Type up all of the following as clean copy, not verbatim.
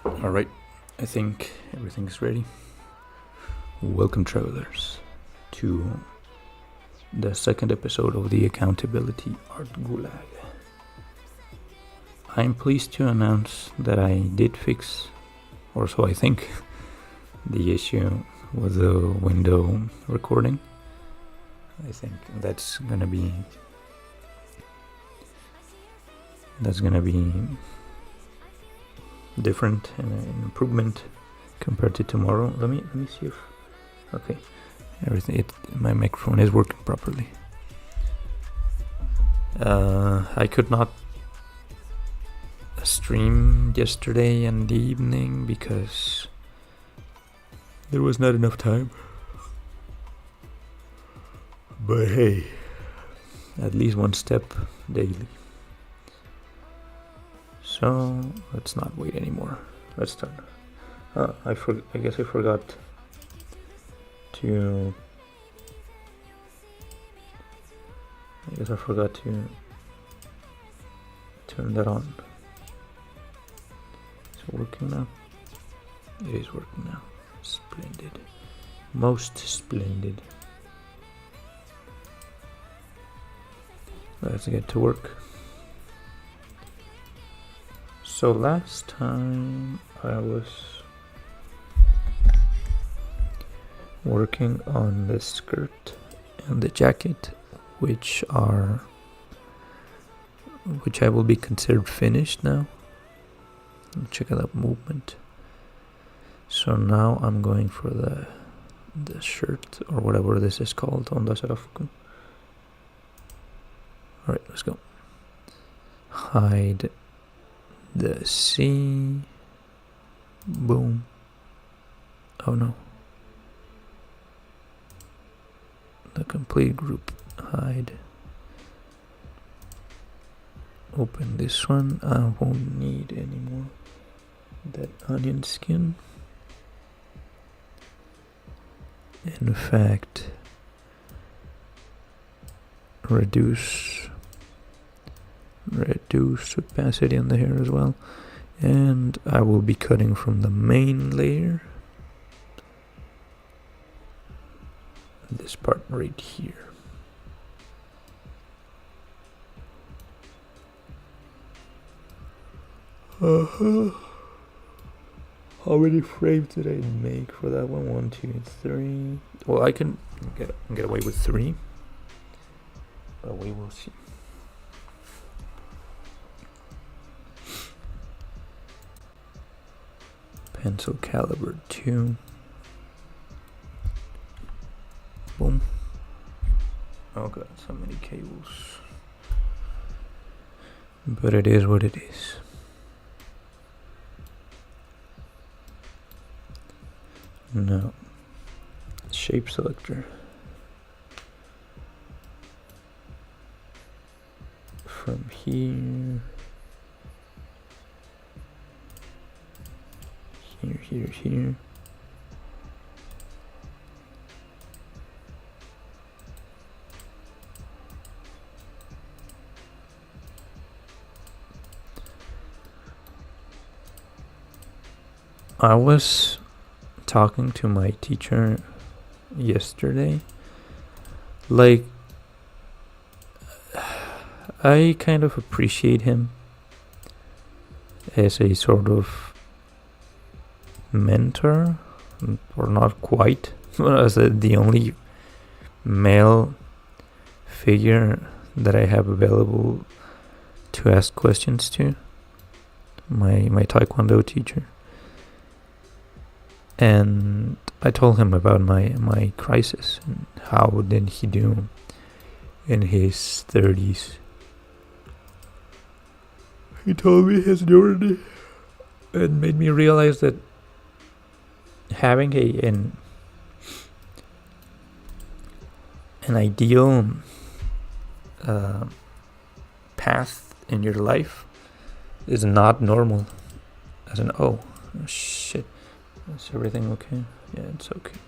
Alright, I think everything's ready. Welcome, travelers, to the second episode of the Accountability Art Gulag. I'm pleased to announce that I did fix, or so I think, the issue with the window recording. I think that's gonna be different and an improvement compared to tomorrow. Let me see if okay, my microphone is working properly. I could not stream yesterday in the evening because there was not enough time. But hey, at least one step daily. So let's not wait anymore. Let's start. I guess I forgot to. Turn that on. Is it working now? It is working now. Splendid. Most splendid. Let's get to work. So last time I was working on the skirt and the jacket, which I will be considered finished now. Check out that movement. So now I'm going for the shirt, or whatever this is called, onda sarafku. Alright, let's go. Hide the C. Boom. Oh no. The complete group. Hide. Open this one. I won't need anymore that onion skin. In fact, reduce opacity on the hair as well, and I will be cutting from the main layer, this part right here. How many frames did I make for that one? 1, 2, 3. Well, I can get away with 3, but we will see. Pencil caliber 2. Boom. Oh god, so many cables. But it is what it is. Now, shape selector. From here. Here. I was talking to my teacher yesterday. Like, I kind of appreciate him as a sort of mentor, or not quite, as the only male figure that I have available to ask questions to, my taekwondo teacher. And I told him about my crisis and how did he do in his 30s. He told me his journey and made me realize that having an ideal path in your life is not normal. As in, oh shit, is everything okay? Yeah, it's okay.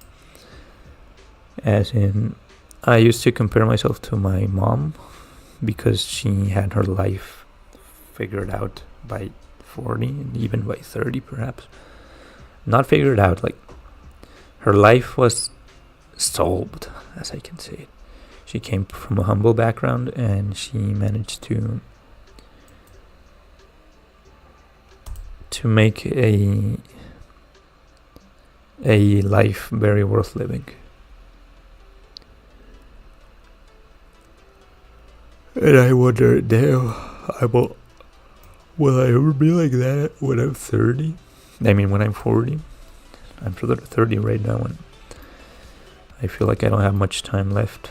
As in, I used to compare myself to my mom because she had her life figured out by 40, and even by 30 perhaps. Not figured out. Like, her life was solved, as I can say it. She came from a humble background, and she managed to make a life very worth living. And I wonder, damn, will I ever be like that when I'm 30? I mean, when I'm 40. I'm 30 right now, and I feel like I don't have much time left.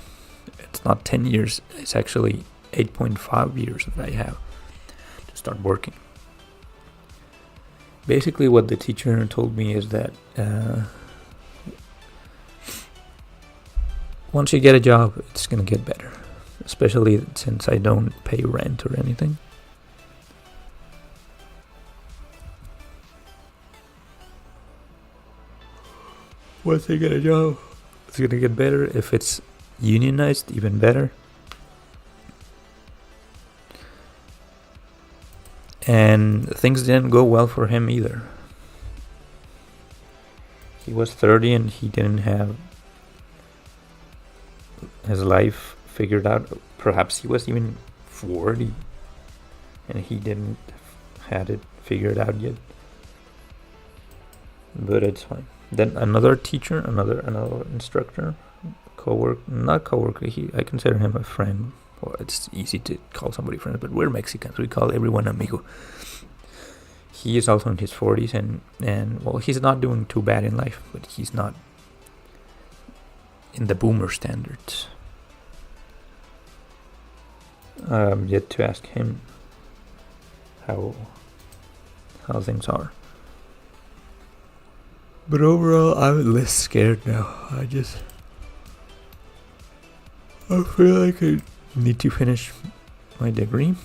It's not 10 years, it's actually 8.5 years that I have to start working. Basically, what the teacher told me is that once you get a job, it's gonna get better. Especially since I don't pay rent or anything. Once I get a job, it's gonna get better. If it's unionized, even better. And things didn't go well for him either. He was 30 and he didn't have his life figured out. Perhaps he was even 40 and he didn't had it figured out yet. But it's fine. Then another teacher, another instructor, not coworker. I consider him a friend. Well, it's easy to call somebody friend, but we're Mexicans. We call everyone amigo. He is also in his 40s, and well, he's not doing too bad in life, but he's not in the boomer standards. Yet to ask him how things are. But overall, I'm less scared now. I feel like I need to finish my degree.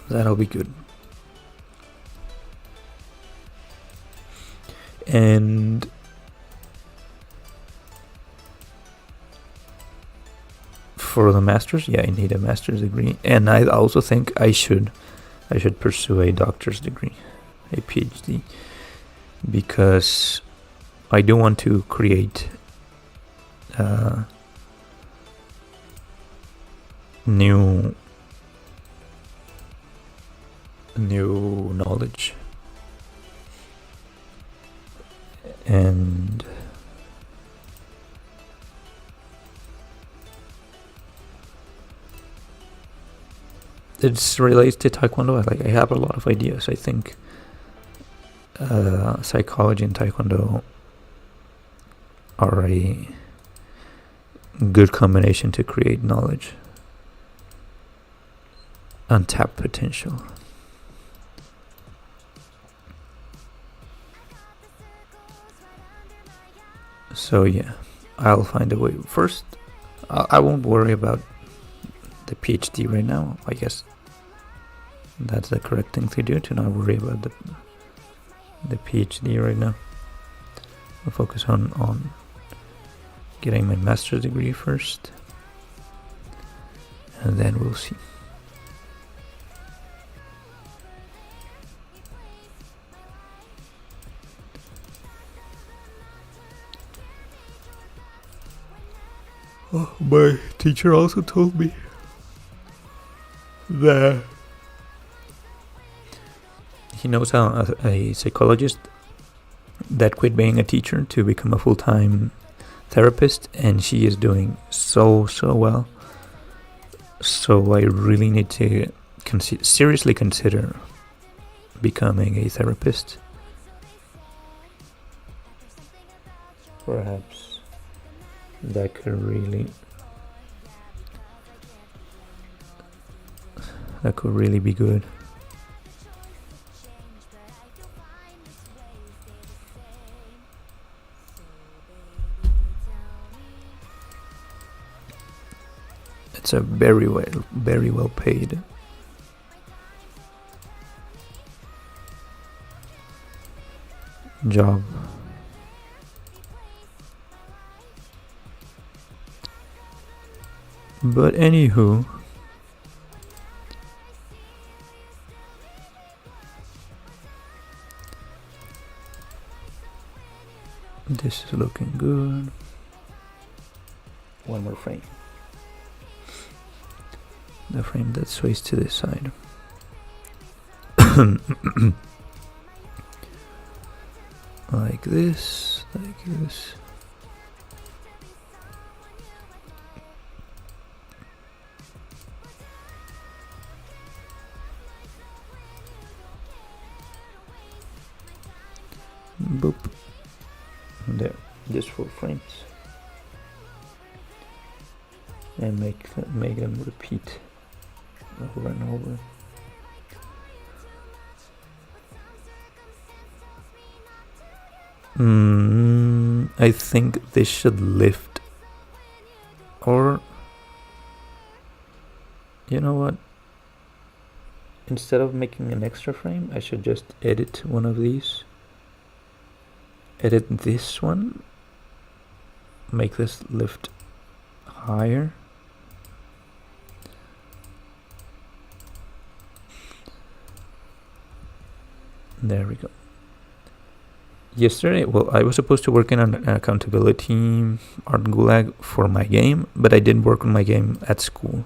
That'll be good. And for the master's, I need a master's degree, and I also think I should pursue a doctor's degree, a PhD, because I do want to create new knowledge, and it relates to Taekwondo. I have a lot of ideas. I think psychology and Taekwondo are a good combination to create knowledge, untapped potential. So I'll find a way. First, I won't worry about the PhD right now. I guess that's the correct thing to do, to not worry about the PhD right now. I'll focus on getting my master's degree first, and then we'll see. My teacher also told me that he knows a psychologist that quit being a teacher to become a full-time therapist, and she is doing so well. So I really need to seriously consider becoming a therapist. Perhaps that could really be good. It's a very well paid job. But anywho, This is looking good. One more frame. The frame that sways to this side. Like this, like this. Boop. There, just 4 frames. And make them repeat over and over. I think this should lift, or you know what, instead of making an extra frame, I should just edit one of these, edit this one, make this lift higher. There we go. Yesterday, well, I was supposed to work in an accountability Art Gulag for my game, but I didn't work on my game at school.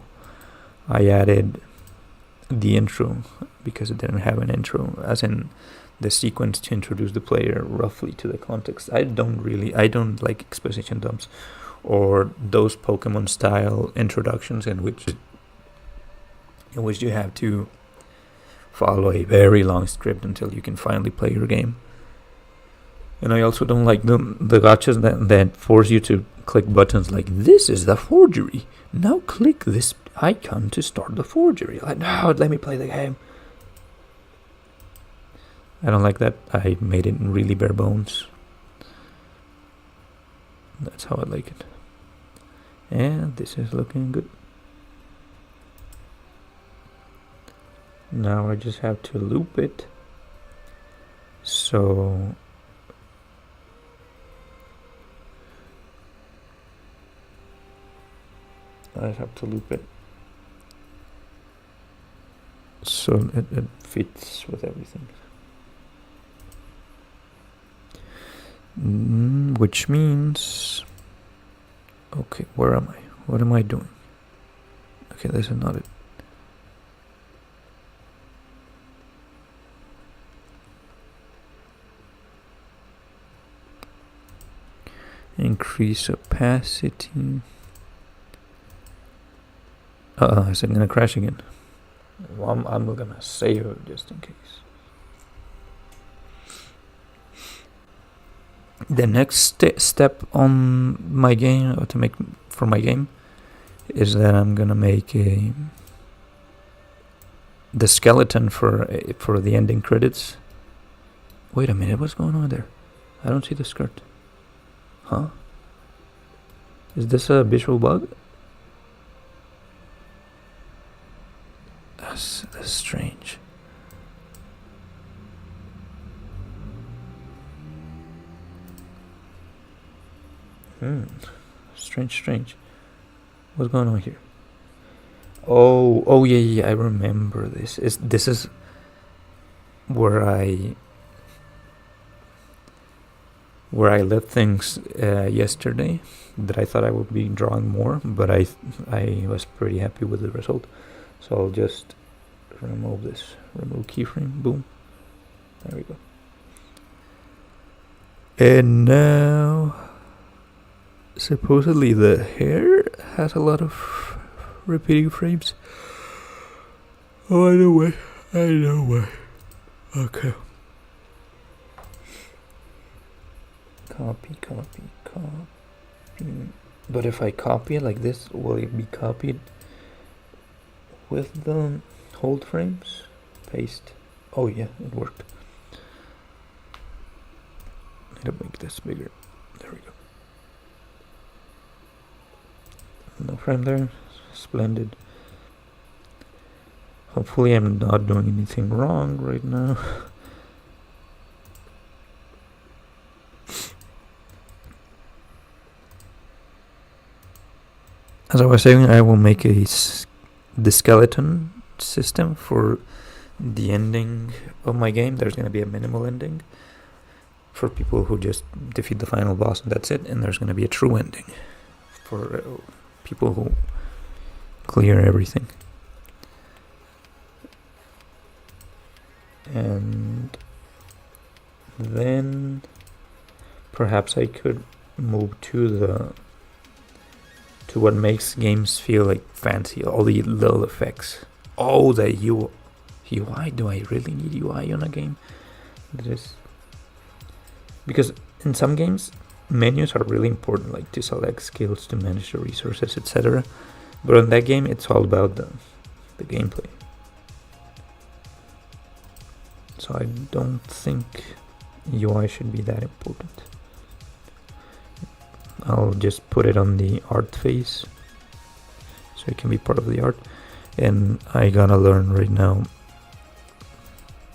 I added the intro because it didn't have an intro, as in the sequence to introduce the player roughly to the context. I don't like exposition dumps or those Pokemon style introductions in which you have to follow a very long script until you can finally play your game. And I also don't like the gotchas that force you to click buttons like, this is the forgery. Now click this icon to start the forgery. Like, no, let me play the game. I don't like that. I made it really bare bones. That's how I like it. And this is looking good. Now I just have to loop it. So I have to loop it so it fits with everything. Which means, okay, where am I? What am I doing? Okay, this is not it. Increase opacity. Is it gonna crash again? Well, I'm gonna save it just in case. The next step on my game, or to make for my game, is that I'm gonna make the skeleton for the ending credits. Wait a minute, what's going on there? I don't see the skirt. Huh? Is this a visual bug? That's strange. Strange. What's going on here? Oh yeah, I remember this. This is where I left things yesterday that I thought I would be drawing more, but I was pretty happy with the result. So I'll just remove this. Remove keyframe. Boom. There we go. And now, supposedly the hair has a lot of repeating frames. Oh, I know why. Okay. Copy. But if I copy it like this, will it be copied with the hold frames? Paste. Oh yeah, it worked. Need to make this bigger. There we go. No frame there. Splendid. Hopefully I'm not doing anything wrong right now. As I was saying, I will make the skeleton system for the ending of my game. There's going to be a minimal ending for people who just defeat the final boss and that's it, and there's going to be a true ending for people who clear everything. And then perhaps I could move to what makes games feel like fancy, all the little effects. Oh, the UI. Do I really need UI on a game? Because in some games, menus are really important, like to select skills, to manage the resources, etc. But in that game, it's all about the gameplay. So I don't think UI should be that important. I'll just put it on the art phase so it can be part of the art. And I gotta learn right now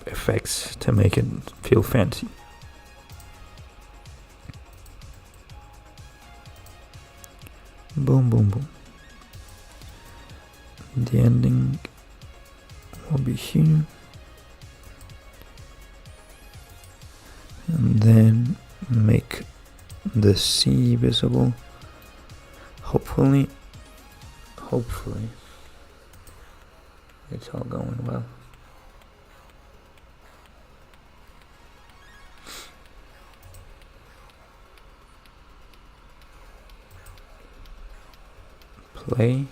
effects to make it feel fancy. Boom, boom, boom. The ending will be here. And then make the sea visible. Hopefully it's all going well. Play.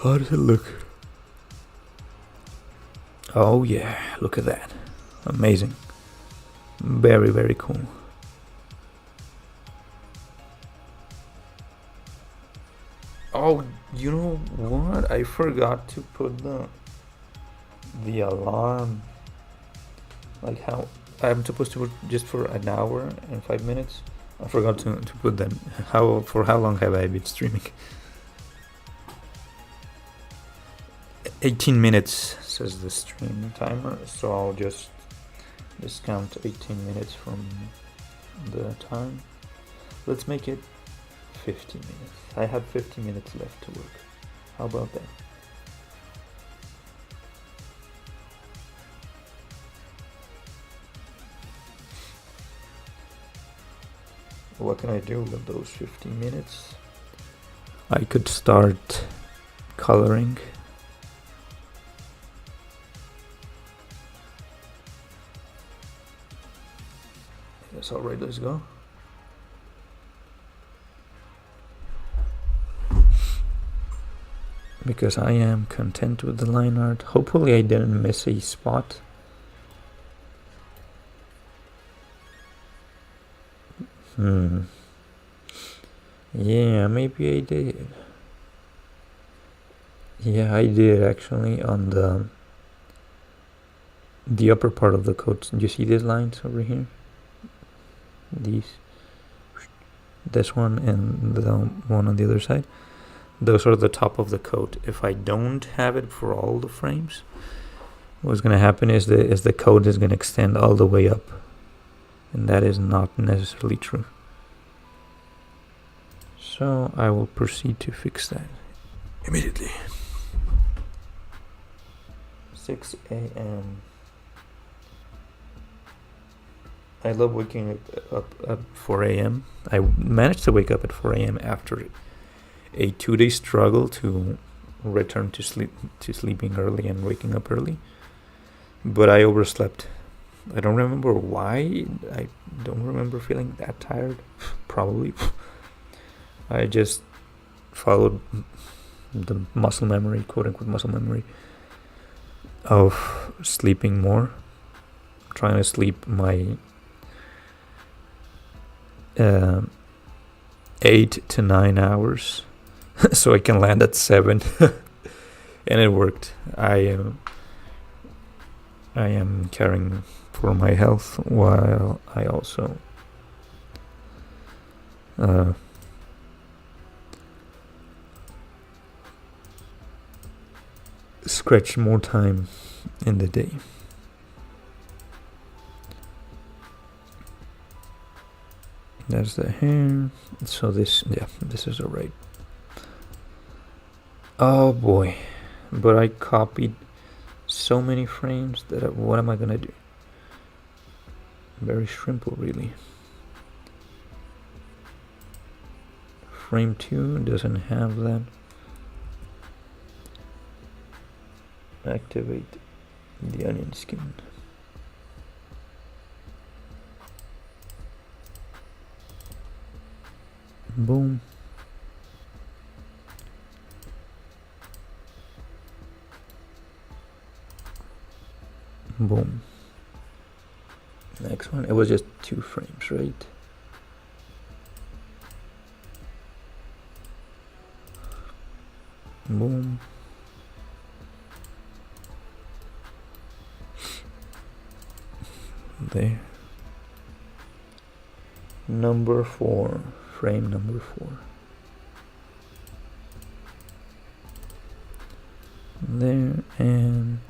How does it look? Oh yeah, look at that. Amazing. Very, very cool. Oh, you know what? I forgot to put the alarm. Like how I'm supposed to put just for an hour and 5 minutes. I forgot to put that. For how long have I been streaming? 18 minutes says the stream timer, so I'll just discount 18 minutes from the time. Let's make it 50 minutes. I have 50 minutes left to work. How about that? What can I do with those 50 minutes? I could start coloring. Yes, alright, let's go. Because I am content with the line art. Hopefully I didn't miss a spot. Yeah, maybe I did. Yeah, I did actually on the upper part of the code. Do you see these lines over here? This one and the one on the other side. Those are the top of the code. If I don't have it for all the frames, what's going to happen is the code is going to extend all the way up, and that is not necessarily true. So I will proceed to fix that immediately. 6 a.m. I love waking up at 4 a.m. I managed to wake up at 4 a.m. after a 2-day struggle to return to sleeping early and waking up early. But I overslept. I don't remember why. I don't remember feeling that tired. Probably. I just followed the muscle memory, quote unquote muscle memory, of sleeping more. Trying to sleep my 8 to 9 hours so I can land at 7. And it worked. I am caring for my health while I also stretch more time in the day. That's the hair. So this is alright. Oh boy, but I copied so many frames that what am I gonna do? Very simple, really. Frame 2 doesn't have that. Activate the onion skin. Boom. Boom. Next one. It was just 2 frames, right? Boom. There. Number 4. Frame number 4. There, and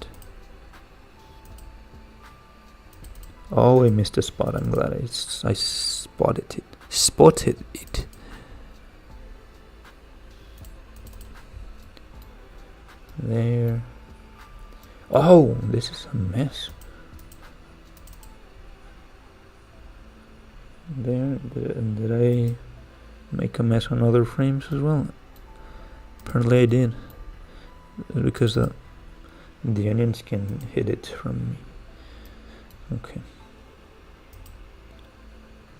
oh, I missed a spot. I'm glad I spotted it. There. Oh, this is a mess. There. Did I make a mess on other frames as well? Apparently I did, because the onion skin hid it from me. Okay.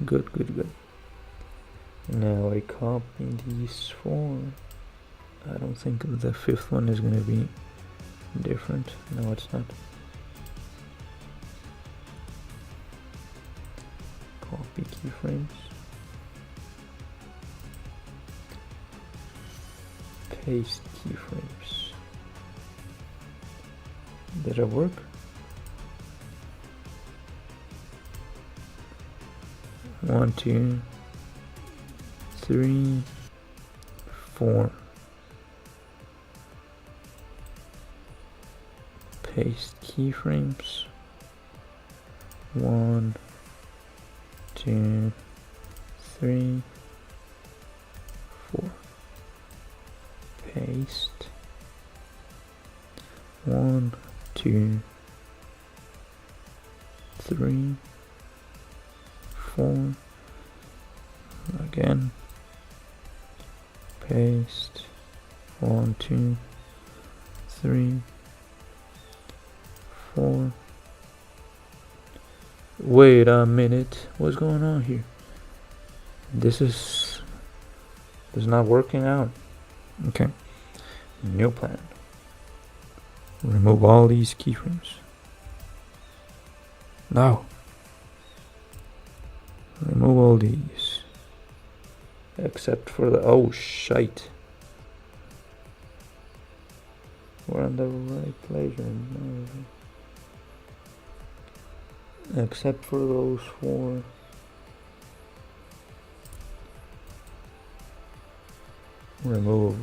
Good. Now I copy these 4. I don't think the 5th one is gonna be different. No, it's not. Copy keyframes. Paste keyframes. Did it work? One, 2, 3, 4. Paste keyframes. 1, 2, 3, 4. Paste. 1, 2, 3, 4. Again. Paste. 1, 2, 3, 4. Wait a minute. What's going on here? This is not working out. Okay. New plan. Remove all these keyframes. No. Remove all these. Except for the... oh, shite. We're in the right place. Except for those 4. Remove.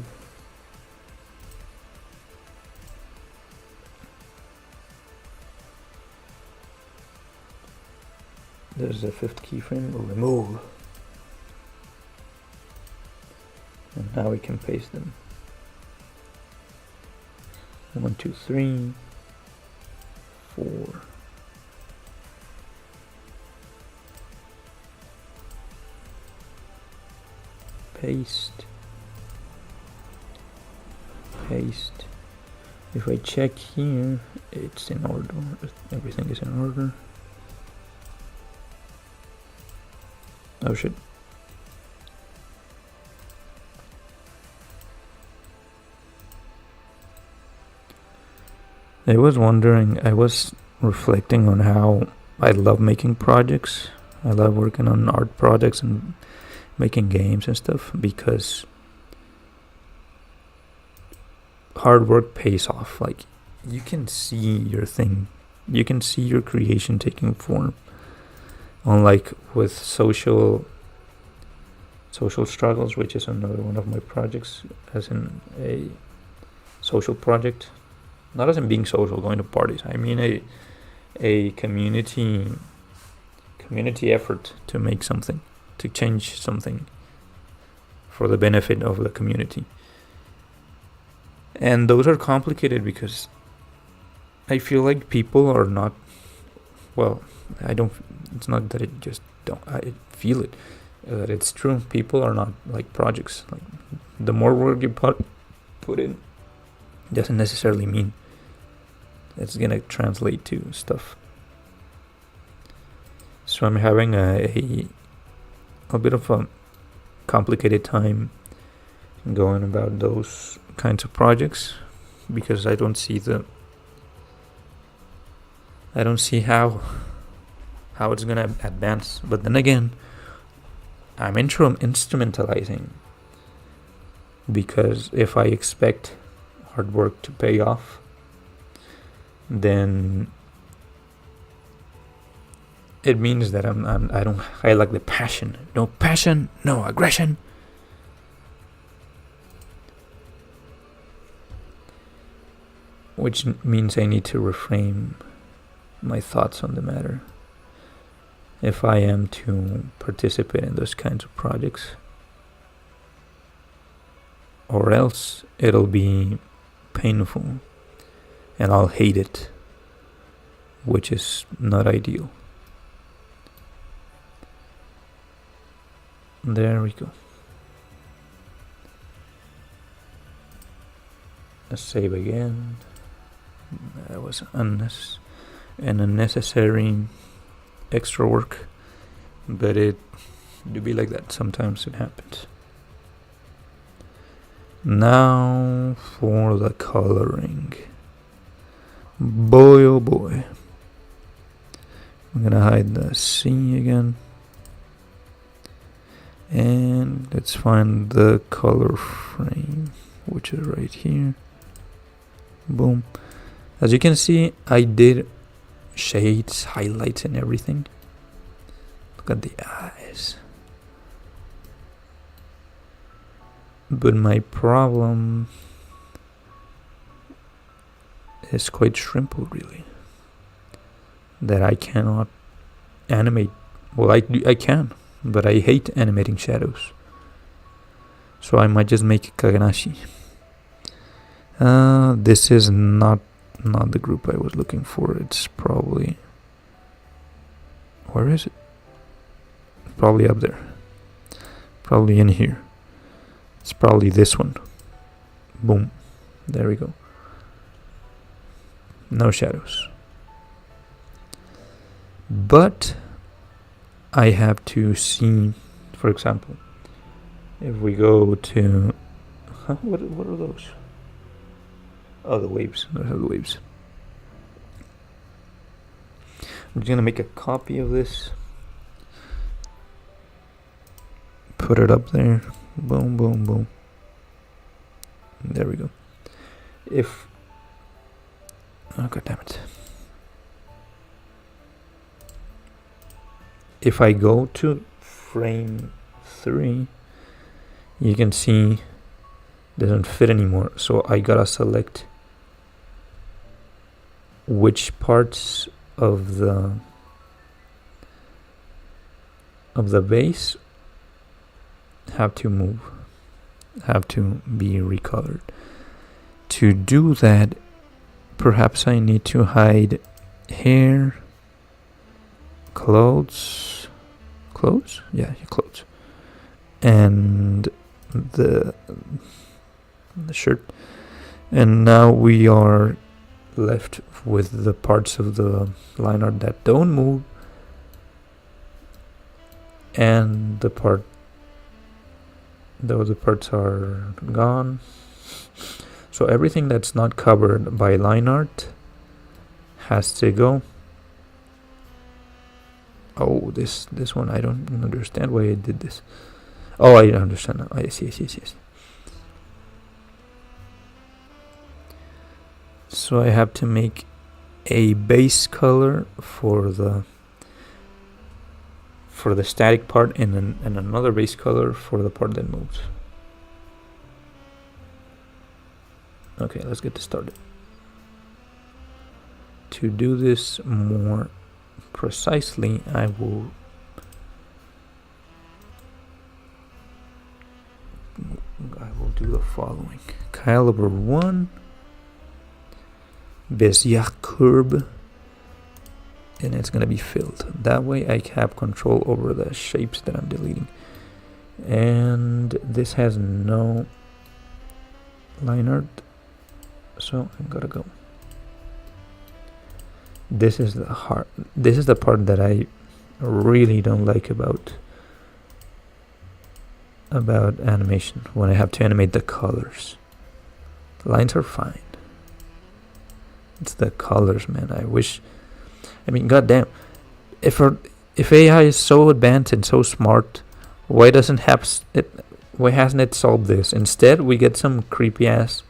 There's the 5th keyframe. Remove. And now we can paste them. 1, 2, 3, 4. Paste. If I check here, it's in order. Everything is in order. Oh shit. I was wondering, I was reflecting on how I love making projects. I love working on art projects and making games and stuff, because hard work pays off. Like, you can see your thing, you can see your creation taking form. Unlike with social struggles, which is another one of my projects, as in a social project, not as in being social, going to parties. I mean a community effort to make something, to change something for the benefit of the community. And those are complicated because I feel like people are not, well, I don't, it's not that it just don't, I feel it, that it's true. People are not like projects. Like, the more work you put in doesn't necessarily mean it's gonna translate to stuff. So I'm having a bit of a complicated time going about those kinds of projects because I don't see how it's gonna advance. But then again, I'm instrumentalizing, because if I expect hard work to pay off, then it means that I lack the passion. No passion, no aggression. Which means I need to reframe my thoughts on the matter if I am to participate in those kinds of projects, or else it'll be painful and I'll hate it, which is not ideal. There we go. Let's save again. That was unnecessary extra work, but it do be like that. Sometimes it happens. Now for the coloring. Boy, oh boy. I'm gonna hide the C again. And let's find the color frame, which is right here. Boom. As you can see, I did shades, highlights, and everything. Look at the eyes. But my problem is quite simple, really. That I cannot animate. Well, I can, but I hate animating shadows. So I might just make Kaganashi. This is not the group I was looking for. It's probably... Where is it? Probably up there. Probably in here. It's probably this one. Boom. There we go. No shadows. But I have to see, for example, if we go to... What are those? Oh, the waves. Those are the waves. I'm just gonna make a copy of this. Put it up there. Boom, boom, boom. There we go. Oh, god damn it. If I go to frame 3, you can see it doesn't fit anymore. So I gotta select which parts of the base have to move, have to be recolored. To do that, perhaps I need to hide hair, clothes, yeah, clothes, and the shirt. And now we are left with the parts of the line art that don't move, and the other parts are gone. So everything that's not covered by line art has to go. Oh, this one, I don't understand why I did this. Oh, I understand now. I see. So I have to make a base color for the static part, and another base color for the part that moves. Okay, let's get this started. To do this more precisely, I will do the following. caliber 1 Bezier curve, and it's gonna be filled. That way I have control over the shapes that I'm deleting. And this has no line art, so I gotta go. This is the part that I really don't like about animation, when I have to animate the colors. The lines are fine. It's the colors, man. I mean, goddamn. If AI is so advanced and so smart, why hasn't it solved this? Instead, we get some creepy ass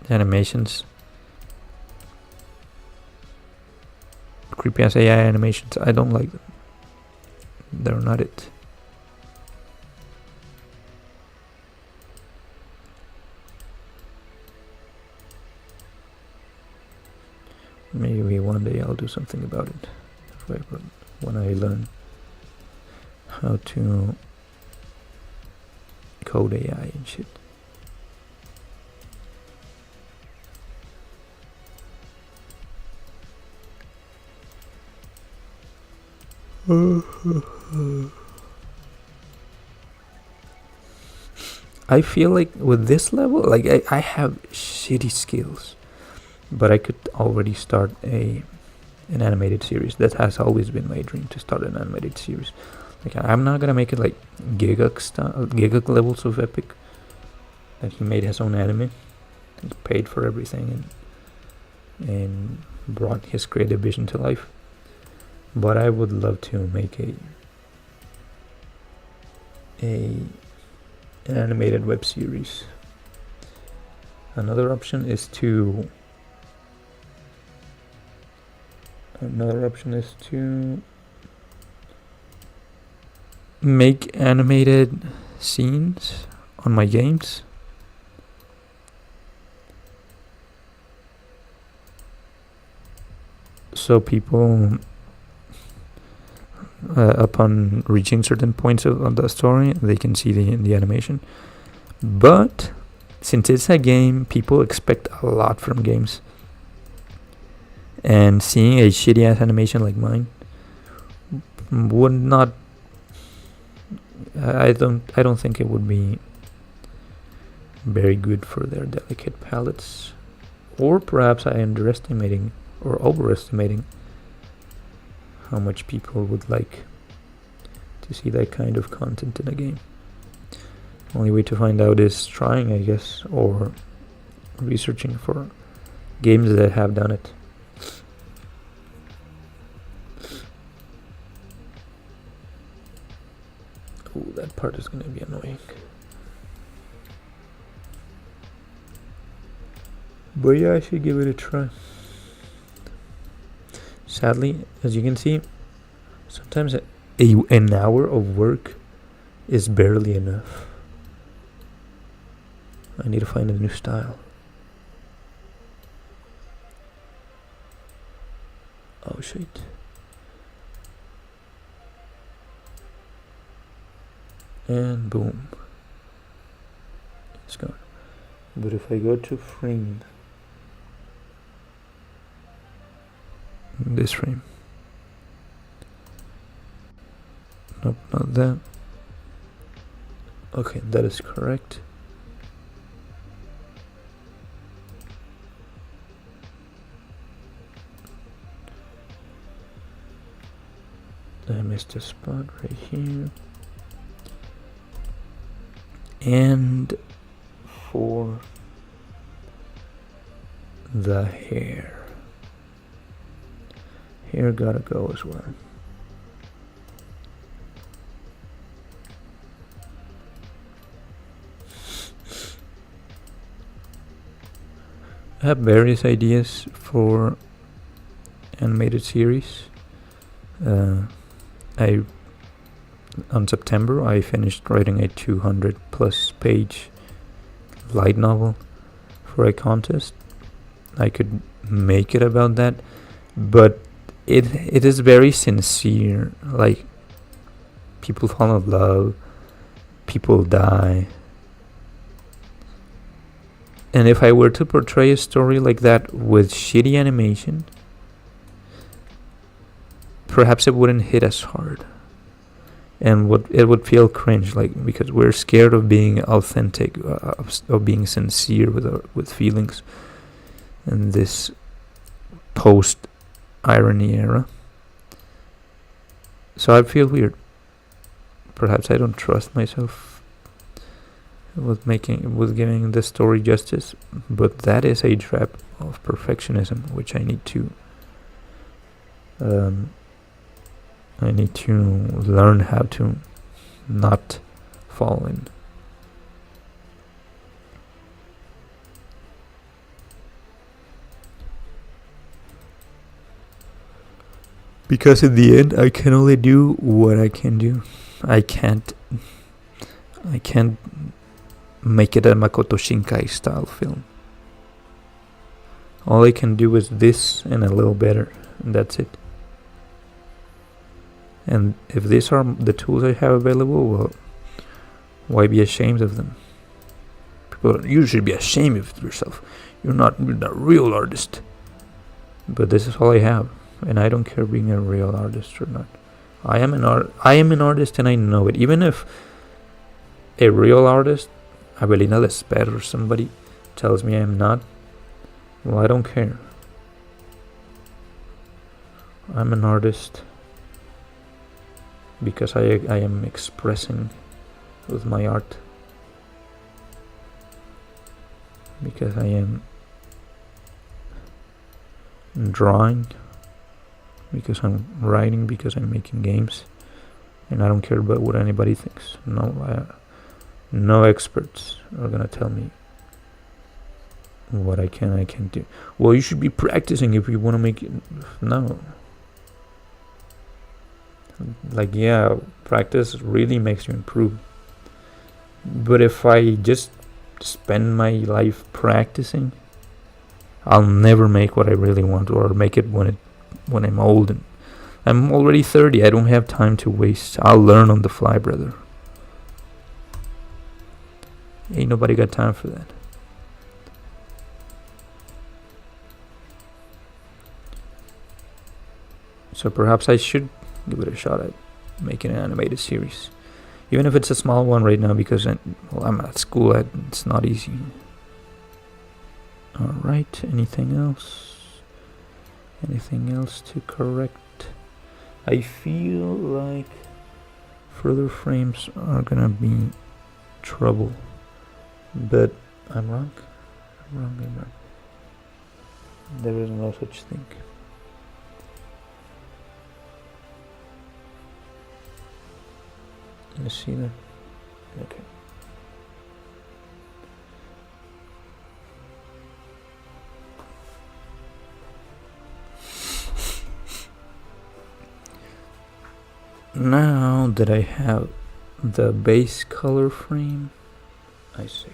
animations. Creepy ass AI animations. I don't like them. They're not it. Maybe one day I'll do something about it. When I learn how to code AI and shit. I feel like with this level, like I have shitty skills, but I could already start an animated series. That has always been my dream, to start an animated series. Like, I'm not gonna make it like Gigak levels of epic, that he made his own anime, he paid for everything and brought his creative vision to life. But I would love to make an animated web series. Another option is to make animated scenes on my games. So people, upon reaching certain points of the story, they can see the animation. But since it's a game, people expect a lot from games. And seeing a shitty ass animation like mine would not. I don't think it would be very good for their delicate palates. Or perhaps I am underestimating or overestimating how much people would like to see that kind of content in a game. Only way to find out is trying, I guess, or researching for games that have done it. Oh, that part is gonna be annoying. But yeah, I should give it a try. Sadly, as you can see, sometimes an hour of work is barely enough. I need to find a new style. Oh shit. And boom. It's gone. But if I go to frame, this frame. Nope, not that. Okay, that is correct. I missed a spot right here. And for the hair gotta go as well. I have various ideas for animated series. On September I finished writing a 200 plus page light novel for a contest. I could make it about that, but it is very sincere. Like, people fall in love, people die, And if I were to portray a story like that with shitty animation, perhaps it wouldn't hit as hard. And it would feel cringe, like, because we're scared of being authentic, of being sincere with feelings in this post-irony era. So I feel weird. Perhaps I don't trust myself with giving the story justice, but that is a trap of perfectionism, which I need to learn how to not fall in. Because in the end, I can only do what I can do. I can't make it a Makoto Shinkai style film. All I can do is this and a little better, and that's it. And if these are the tools I have available, well, why be ashamed of them? People, you should be ashamed of yourself. You're not a real artist. But this is all I have, and I don't care being a real artist or not. I am an artist, and I know it. Even if a real artist, Abelina Lesper or somebody, tells me I am not, well, I don't care. I'm an artist because I am expressing with my art, because I am drawing, because I'm writing, because I'm making games, and I don't care about what anybody thinks. No experts are gonna tell me what I can't do. Well, you should be practicing if you want to make it. No. Like, yeah, practice really makes you improve. But if I just spend my life practicing, I'll never make what I really want, or make it when I'm old. And I'm already 30. I don't have time to waste. I'll learn on the fly, brother. Ain't nobody got time for that. So perhaps I should give it a shot at making an animated series, even if it's a small one right now, because I'm at school. It's not easy. Alright, anything else? Anything else to correct? I feel like further frames are gonna be trouble, but I'm wrong. There is no such thing. You see that? Okay. Now that I have the base color frame, I save.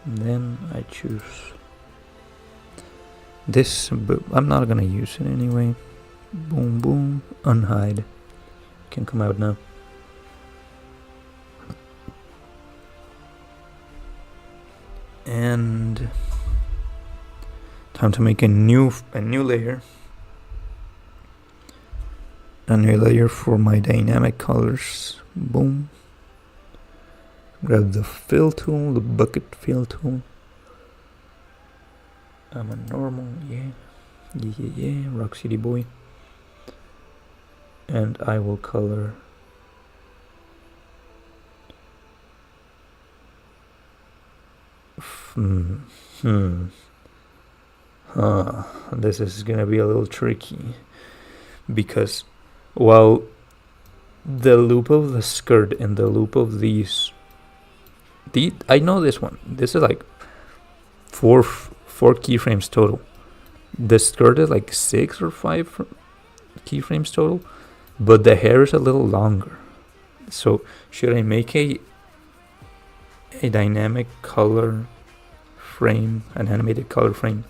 Then I choose this, but I'm not gonna use it anyway. Boom, boom, unhide. Can come out now. And time to make a new layer. A new layer for my dynamic colors. Boom. Grab the fill tool, the bucket fill tool. I'm a normal, yeah, Rock City boy. And I will color this is gonna be a little tricky, because while the loop of the skirt and the loop of these, I know this one. This is like four keyframes total. The skirt is like 6 or 5 keyframes total, but the hair is a little longer. So should I make a dynamic color frame, an animated color frame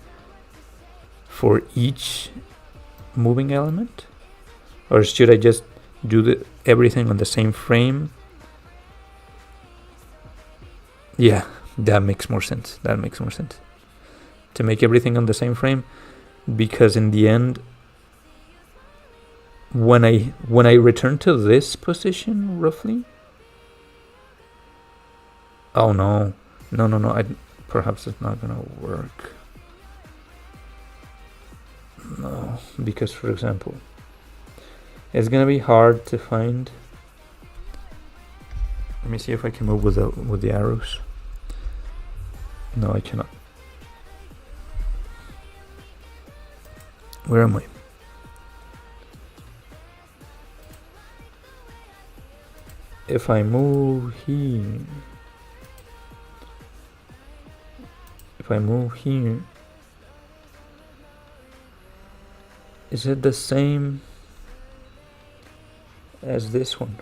for each moving element, or should I just do everything on the same frame Yeah, that makes more sense. To make everything on the same frame, because in the end, when I return to this position roughly. Oh no. No. Perhaps it's not gonna work. No, because for example, it's gonna be hard to find. Let me see if I can move with the arrows. No, I cannot. Where am I? If I move here, is it the same as this one?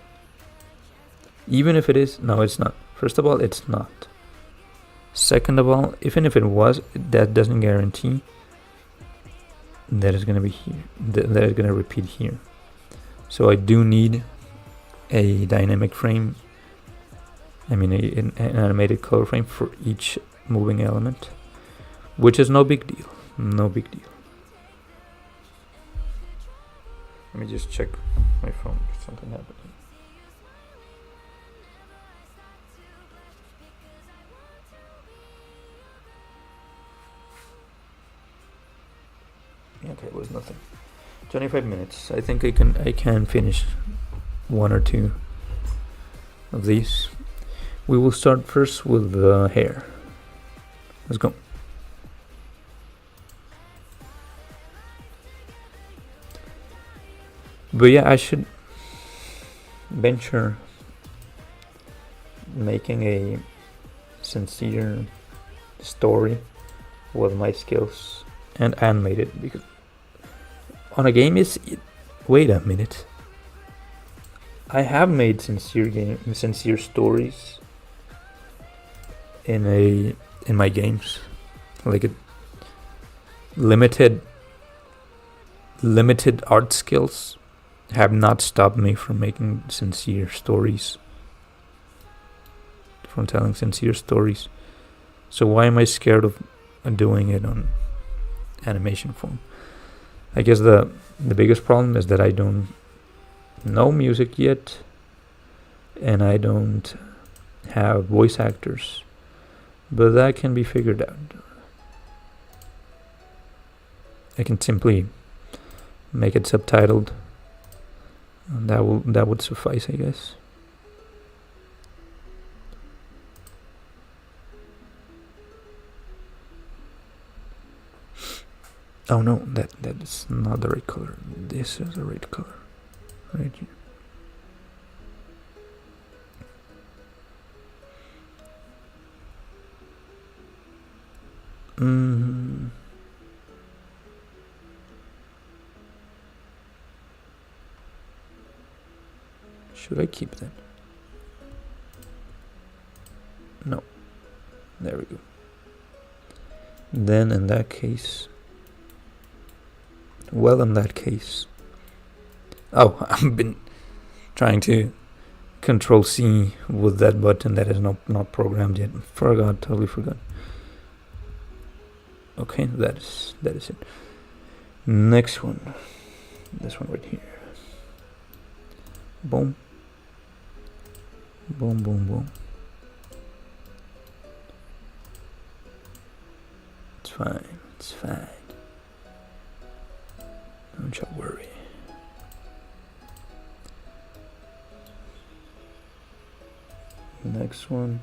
Even if it is, no, it's not. First of all, it's not. Second of all, even if it was, that doesn't guarantee that it's gonna be here. That it's gonna repeat here. So I do need a dynamic frame. I mean, an animated color frame for each moving element, which is no big deal. No big deal. Let me just check my phone if something happened. Okay, it was nothing. 25 minutes. I think I can finish one or two of these. We will start first with the hair. Let's go. But yeah, I should venture making a sincere story with my skills and animate it, because on a game wait a minute, I have made sincere stories in my games, like limited art skills have not stopped me from making sincere stories, from telling sincere stories. So why am I scared of doing it on animation form? I guess the biggest problem is that I don't know music yet, and I don't have voice actors, but that can be figured out. I can simply make it subtitled, and that would suffice, I guess. Oh no, that is not the right color. This is the right color, right here. Should I keep that? No. There we go. Then in that case, oh, I've been trying to Control C with that button that is not programmed yet. Totally forgot. Okay, that is it. Next one, this one right here. Boom, boom, boom, boom. It's fine. Don't you worry. Next one.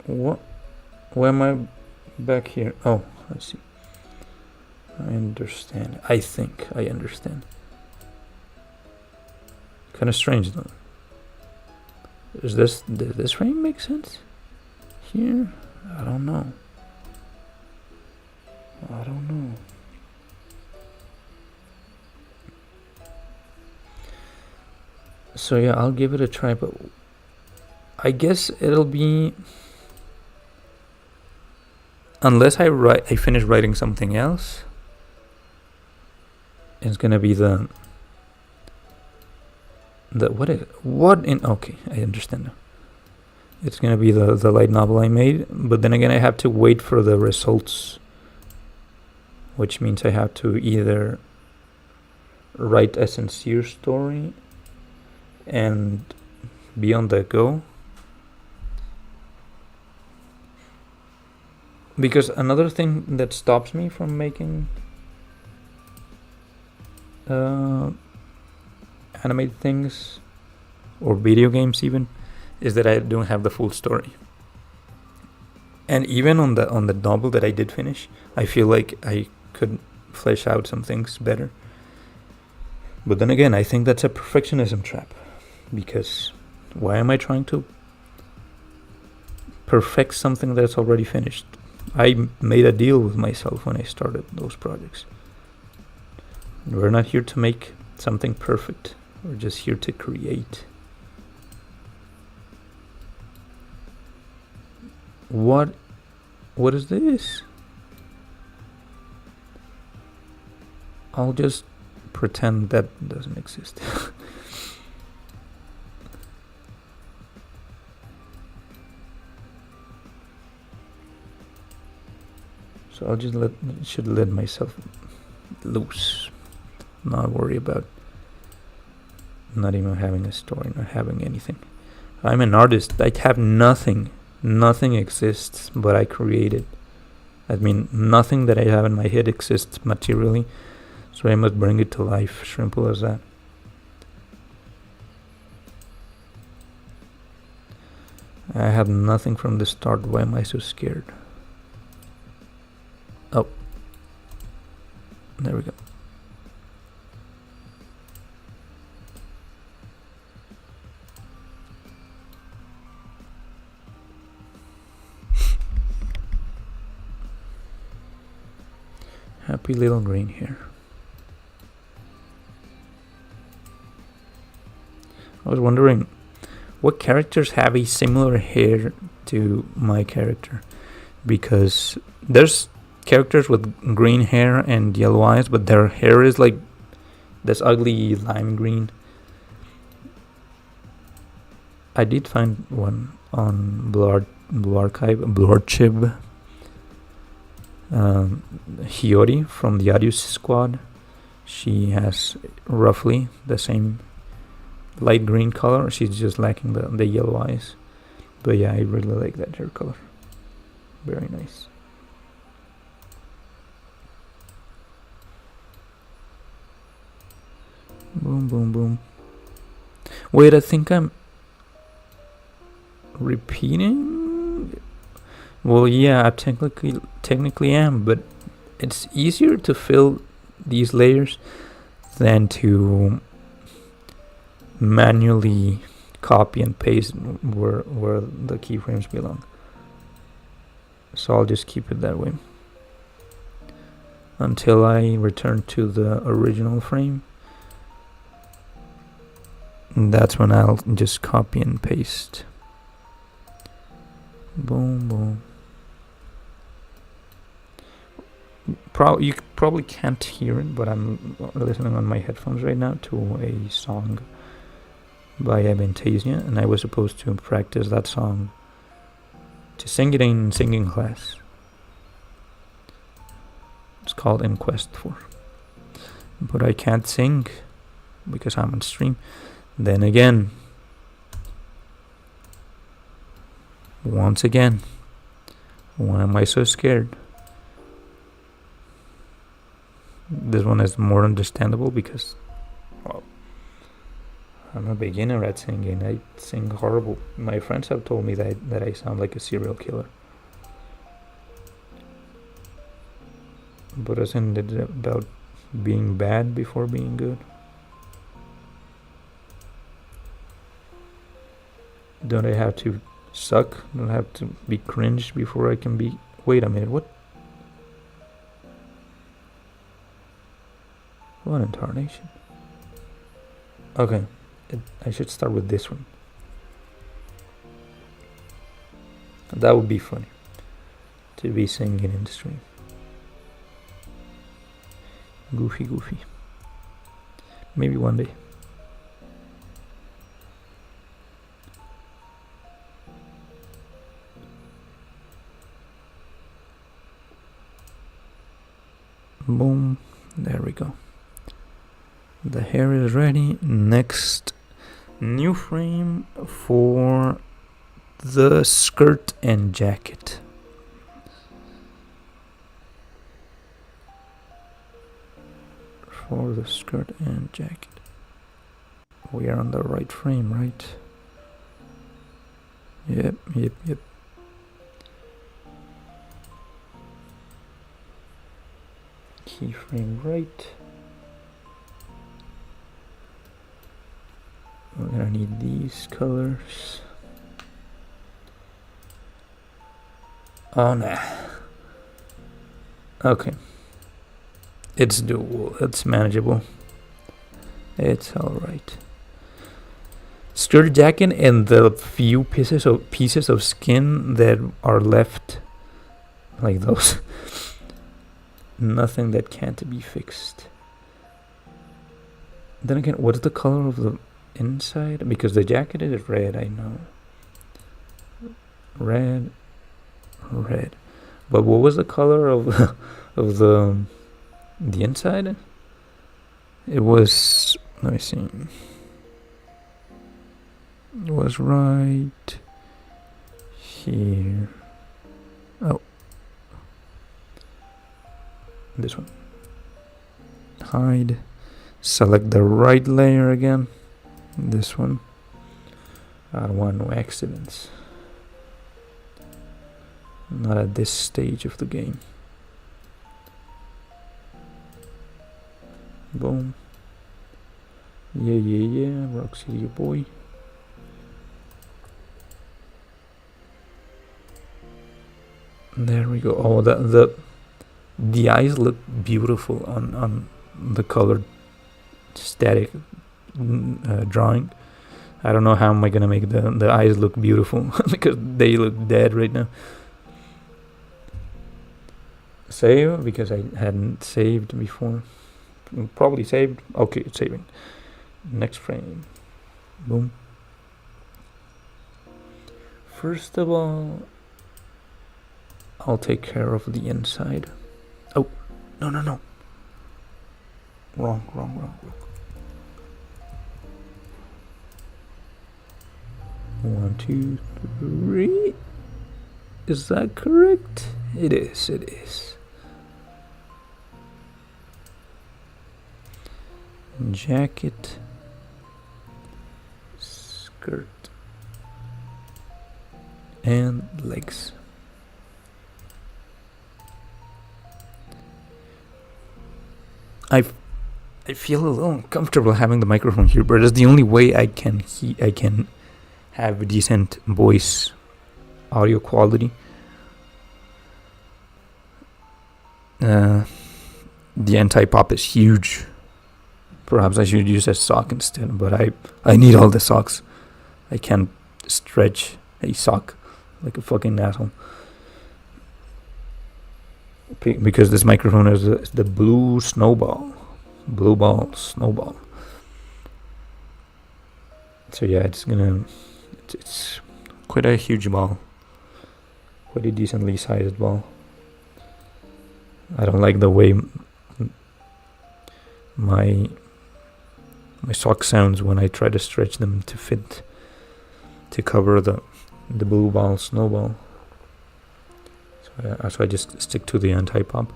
What? Why am I back here? Oh, I see. I understand. I think I understand. Kind of strange though. Does this frame make sense? Here? I don't know. So yeah, I'll give it a try, but I guess it'll be, unless I finish writing something else, it's gonna be the Okay, I understand now. It's gonna be the light novel I made, but then again I have to wait for the results, which means I have to either write a sincere story and be on the go. Because another thing that stops me from making animated things or video games even is that I don't have the full story. And even on the novel that I did finish, I feel like I could flesh out some things better. But then again, I think that's a perfectionism trap, because why am I trying to perfect something that's already finished? I made a deal with myself when I started those projects. We're not here to make something perfect. We're just here to create. What is this? I'll just pretend that doesn't exist. So I'll just should let myself loose. Not worry about not even having a story, not having anything. I'm an artist. I have nothing. Nothing exists, but I created. I mean, nothing that I have in my head exists materially, so I must bring it to life. Simple as that. I had nothing from the start. Why am I so scared? Oh. There we go. Happy little green hair. I was wondering what characters have a similar hair to my character, because there's characters with green hair and yellow eyes, but their hair is like this ugly lime green. I did find one on Blue Archive. Hiyori from the Arius squad. She has roughly the same light green color. She's just lacking the yellow eyes. But yeah, I really like that hair color. Very nice. Boom, boom, boom. Wait, I think I'm repeating. Well, yeah, I technically am, but it's easier to fill these layers than to manually copy and paste where the keyframes belong. So I'll just keep it that way until I return to the original frame. And that's when I'll just copy and paste. Boom, boom. You probably can't hear it, but I'm listening on my headphones right now to a song by Aventasia, and I was supposed to practice that song to sing it in singing class. It's called In Quest For. But I can't sing because I'm on stream. Then again, once again, why am I so scared? This one is more understandable because, well, I'm a beginner at singing. I sing horrible. My friends have told me that I sound like a serial killer. But isn't it about being bad before being good? Don't I have to suck? Don't I have to be cringe before I can be... Wait a minute, what? What intonation? Okay, I should start with this one. That would be funny, to be singing in the stream. Goofy. Maybe one day. Boom. There we go. The hair is ready. Next, new frame for the skirt and jacket. For the skirt and jacket. We are on the right frame, right? Yep. Keyframe right. We're gonna need these colors. Oh nah. Okay. It's doable. It's manageable. It's alright. Skirt jacket and the few pieces of skin that are left, like those. Nothing that can't be fixed. Then again, what's the color of the inside? Because the jacket is red, I know. Red. But what was the color of of the inside? It was, let me see. It was right here. Oh. This one. Hide. Select the right layer again. This one. I don't want no accidents. Not at this stage of the game. Boom. Yeah. Rock City, your boy. There we go. Oh, the eyes look beautiful on the colored static drawing. I don't know how am I gonna make the eyes look beautiful because they look dead right now. Save because I hadn't saved before. Probably saved. Okay, it's saving. Next frame. Boom. First of all, I'll take care of the inside. Oh, no. Wrong. 1, 2, 3. Is that correct? It is. Jacket, skirt, and legs. I feel a little uncomfortable having the microphone here, but it's the only way I can have a decent voice audio quality. The anti-pop is huge. Perhaps I should use a sock instead, but I need all the socks. I can't stretch a sock like a fucking asshole. Because this microphone is the blue snowball. Blue ball, snowball. So yeah, it's quite a huge ball. Quite a decently sized ball. I don't like the way my sock sounds when I try to stretch them to fit, to cover the blue ball, snowball. So I just stick to the anti-pop.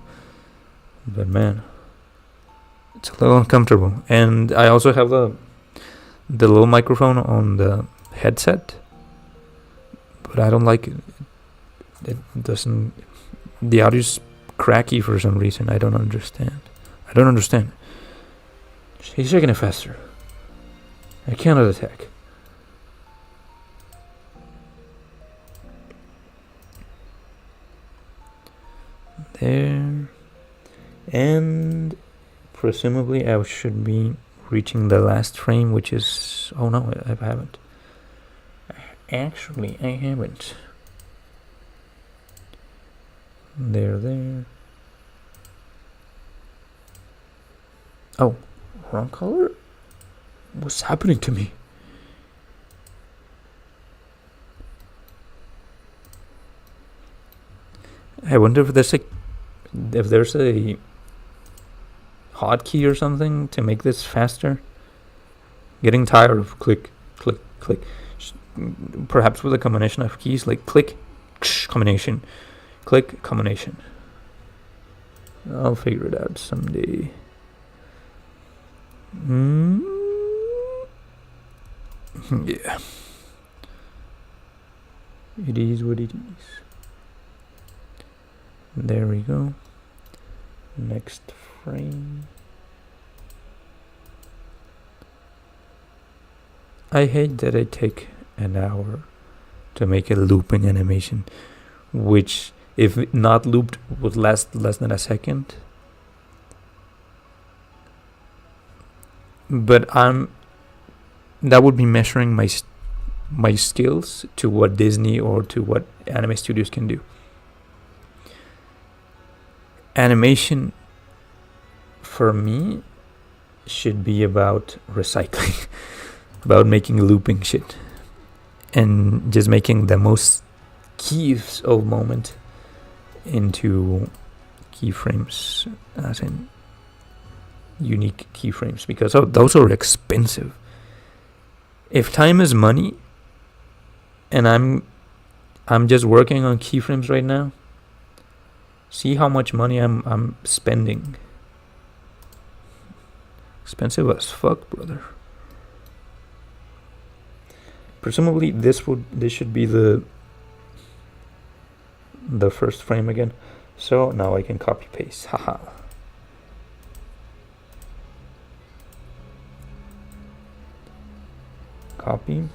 But man, it's a little uncomfortable. And I also have the little microphone on the headset, but I don't like it. It doesn't. The audio's cracky for some reason. I don't understand. He's taking it faster. I cannot attack. There. And presumably I should be reaching the last frame, which is... Oh no, I haven't. Actually, I haven't. There. Oh, wrong color? What's happening to me? I wonder if there's a hotkey or something to make this faster? Getting tired of click, click, click. Perhaps with a combination of keys like click, combination, click, combination. I'll figure it out someday. Yeah. It is what it is. There we go. Next frame. I hate that I take an hour to make a looping animation, which, if not looped, would last less than a second. But that would be measuring my skills to what Disney or to what anime studios can do. Animation, for me, should be about recycling, about making looping shit, and just making the most keys of moment into keyframes, as in unique keyframes, because those are expensive. If time is money, and I'm just working on keyframes right now, see how much money I'm spending. Expensive as fuck, brother. Presumably this should be the first frame again. So now I can copy paste. Haha. Copy.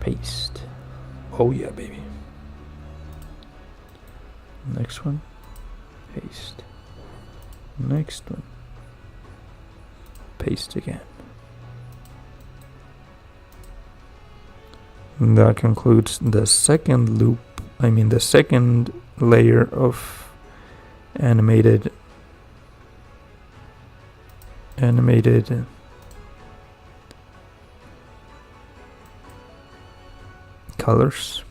Paste. Oh yeah, baby. Next one. Paste. Next one. Paste again. And that concludes the second loop. I mean the second layer of animated colors.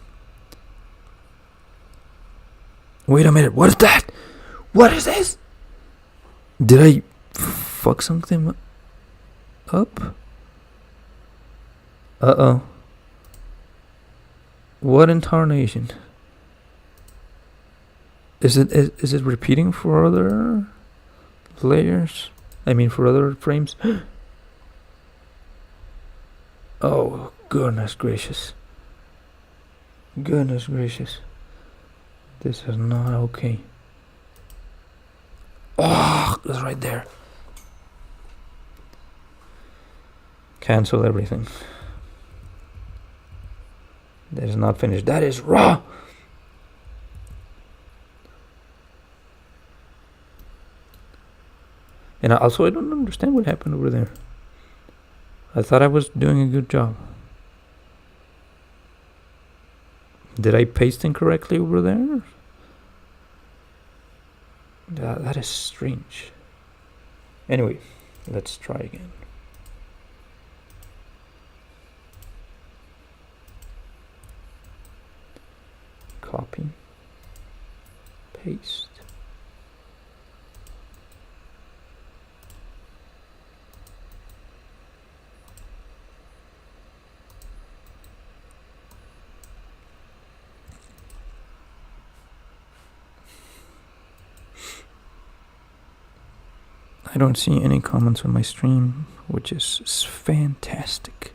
Wait a minute, what is that? What is this? Did I fuck something up? Uh-oh. What in tarnation? Is it repeating for other layers? I mean for other frames? Oh, goodness gracious. Goodness gracious. This is not okay. Oh, it's right there. Cancel everything. That is not finished. That is raw. And also, I don't understand what happened over there. I thought I was doing a good job. Did I paste incorrectly over there? That is strange. Anyway, let's try again. Copy. Paste. I don't see any comments on my stream, which is fantastic.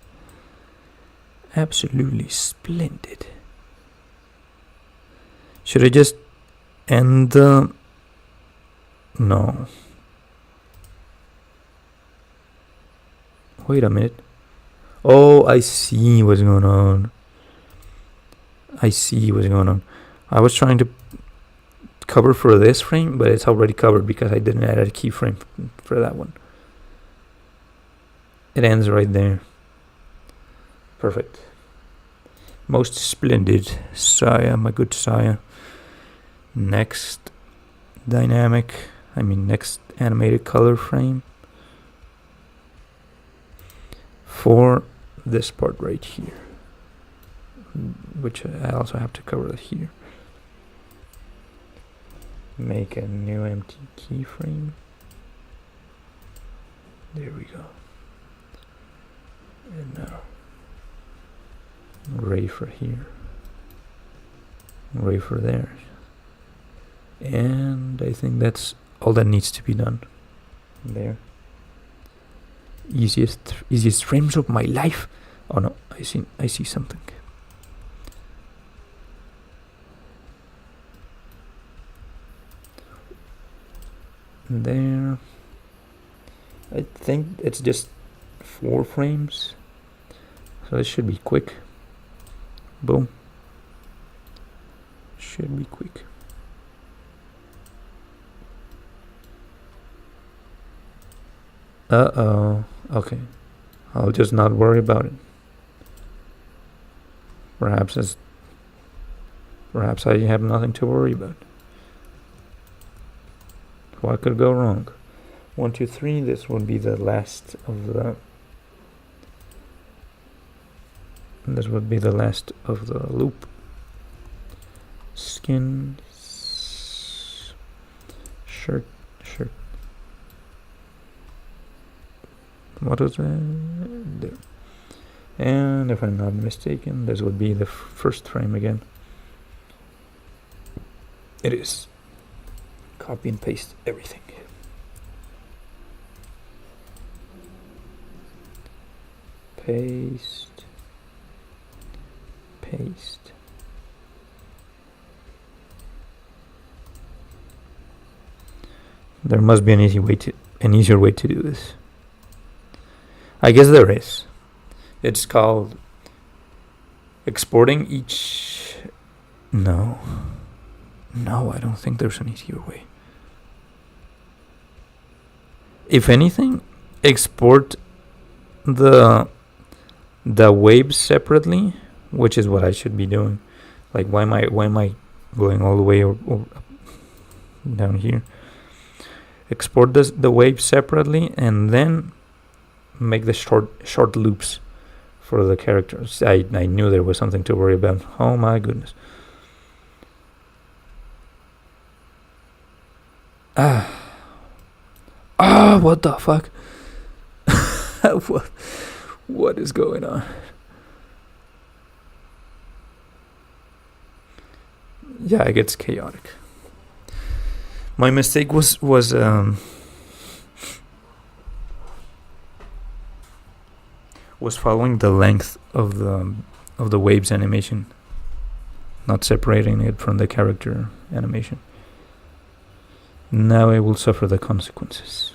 Absolutely splendid. Should I just end the... No. Wait a minute. Oh, I see what's going on. I was trying to cover for this frame, but it's already covered because I didn't add a keyframe for that one. It ends right there. Perfect. Most splendid, Saya, my good Saya. Next next animated color frame for this part right here, which I also have to cover it here. make a new empty keyframe. There we go. And now gray for here, gray for there, and I think that's all that needs to be done. There. Easiest frames of my life. Oh no, I see something. There. I think it's just 4 frames, so it should be quick. Boom. Should be quick. Uh-oh. Okay. I'll just not worry about it. Perhaps I have nothing to worry about. What could go wrong? 1, 2, 3. This would be the last of the. This would be the last of the loop. Skin. Shirt. What is that? There. And if I'm not mistaken, this would be the first frame again. It is. Copy and paste everything. Paste. There must be an easier way to do this. I guess there is. It's called exporting each. No, I don't think there's an easier way. If anything, export the waves separately, which is what I should be doing. Like, why am I going all the way or down here? Export the waves separately and then make the short loops for the characters. I knew there was something to worry about. Oh my goodness. What the fuck? What is going on? Yeah, it gets chaotic. My mistake was following the length of the waves animation, not separating it from the character animation. Now I will suffer the consequences.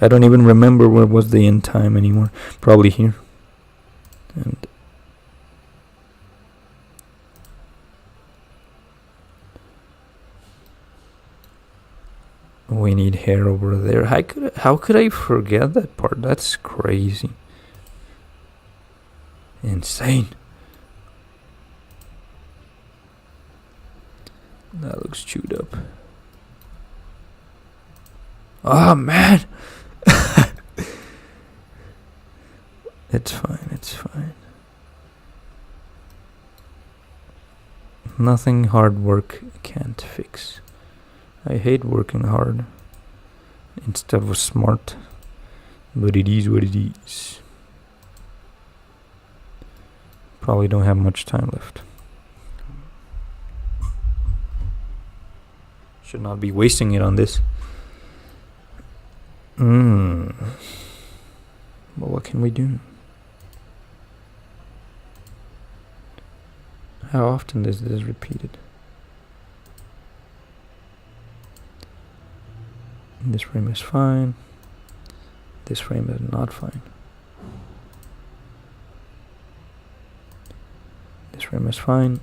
I don't even remember where was the end time anymore. Probably here. And we need hair over there. How could I forget that part? That's crazy. Insane. That looks chewed up. Oh man. It's fine. Nothing hard work can't fix. I hate working hard instead of smart, but it is what it is. Probably don't have much time left. Should not be wasting it on this. But what can we do? How often is this repeated? This frame is fine. This frame is not fine. This frame is fine.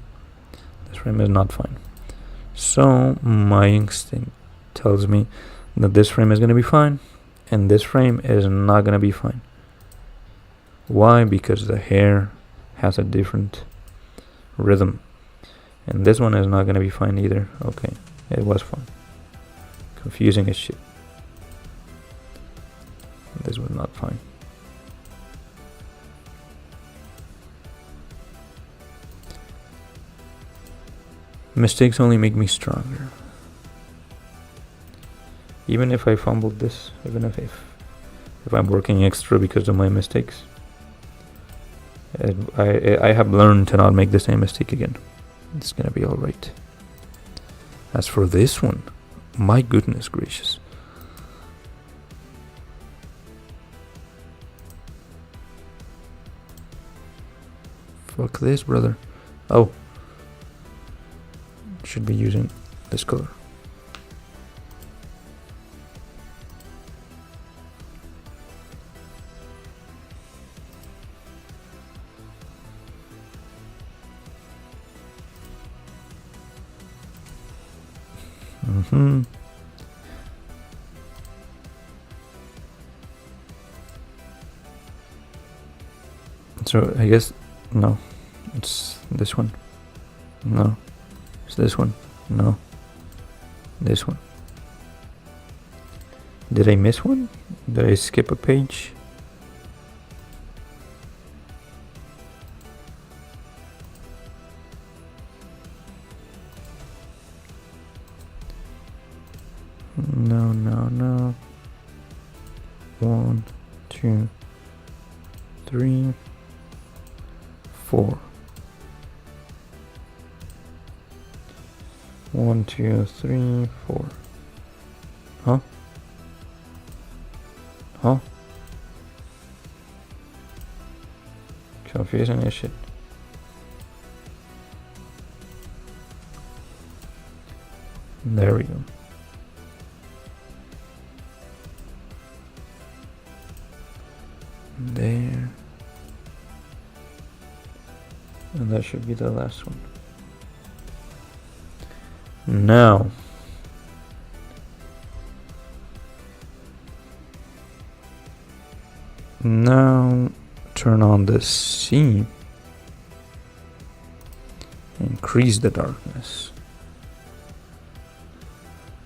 This frame is not fine. So my instinct tells me that this frame is going to be fine and this frame is not going to be fine. Why? Because the hair has a different rhythm and this one is not going to be fine either. Okay, it was fine. Confusing as shit. This was not fine. Mistakes only make me stronger. Even if I fumbled this, even if I'm working extra because of my mistakes, I have learned to not make the same mistake again. It's gonna be alright. As for this one, my goodness gracious. Fuck this, brother. Oh. Should be using this color. So I guess no, it's this one. No, it's this one. No, this one. Did I miss one? Did I skip a page? No. 1, 2, 3, 4. 1, 2, 3, 4. Huh? Confusing as shit. There we go. There. And that should be the last one. Now. Now turn on the seam. Increase the darkness.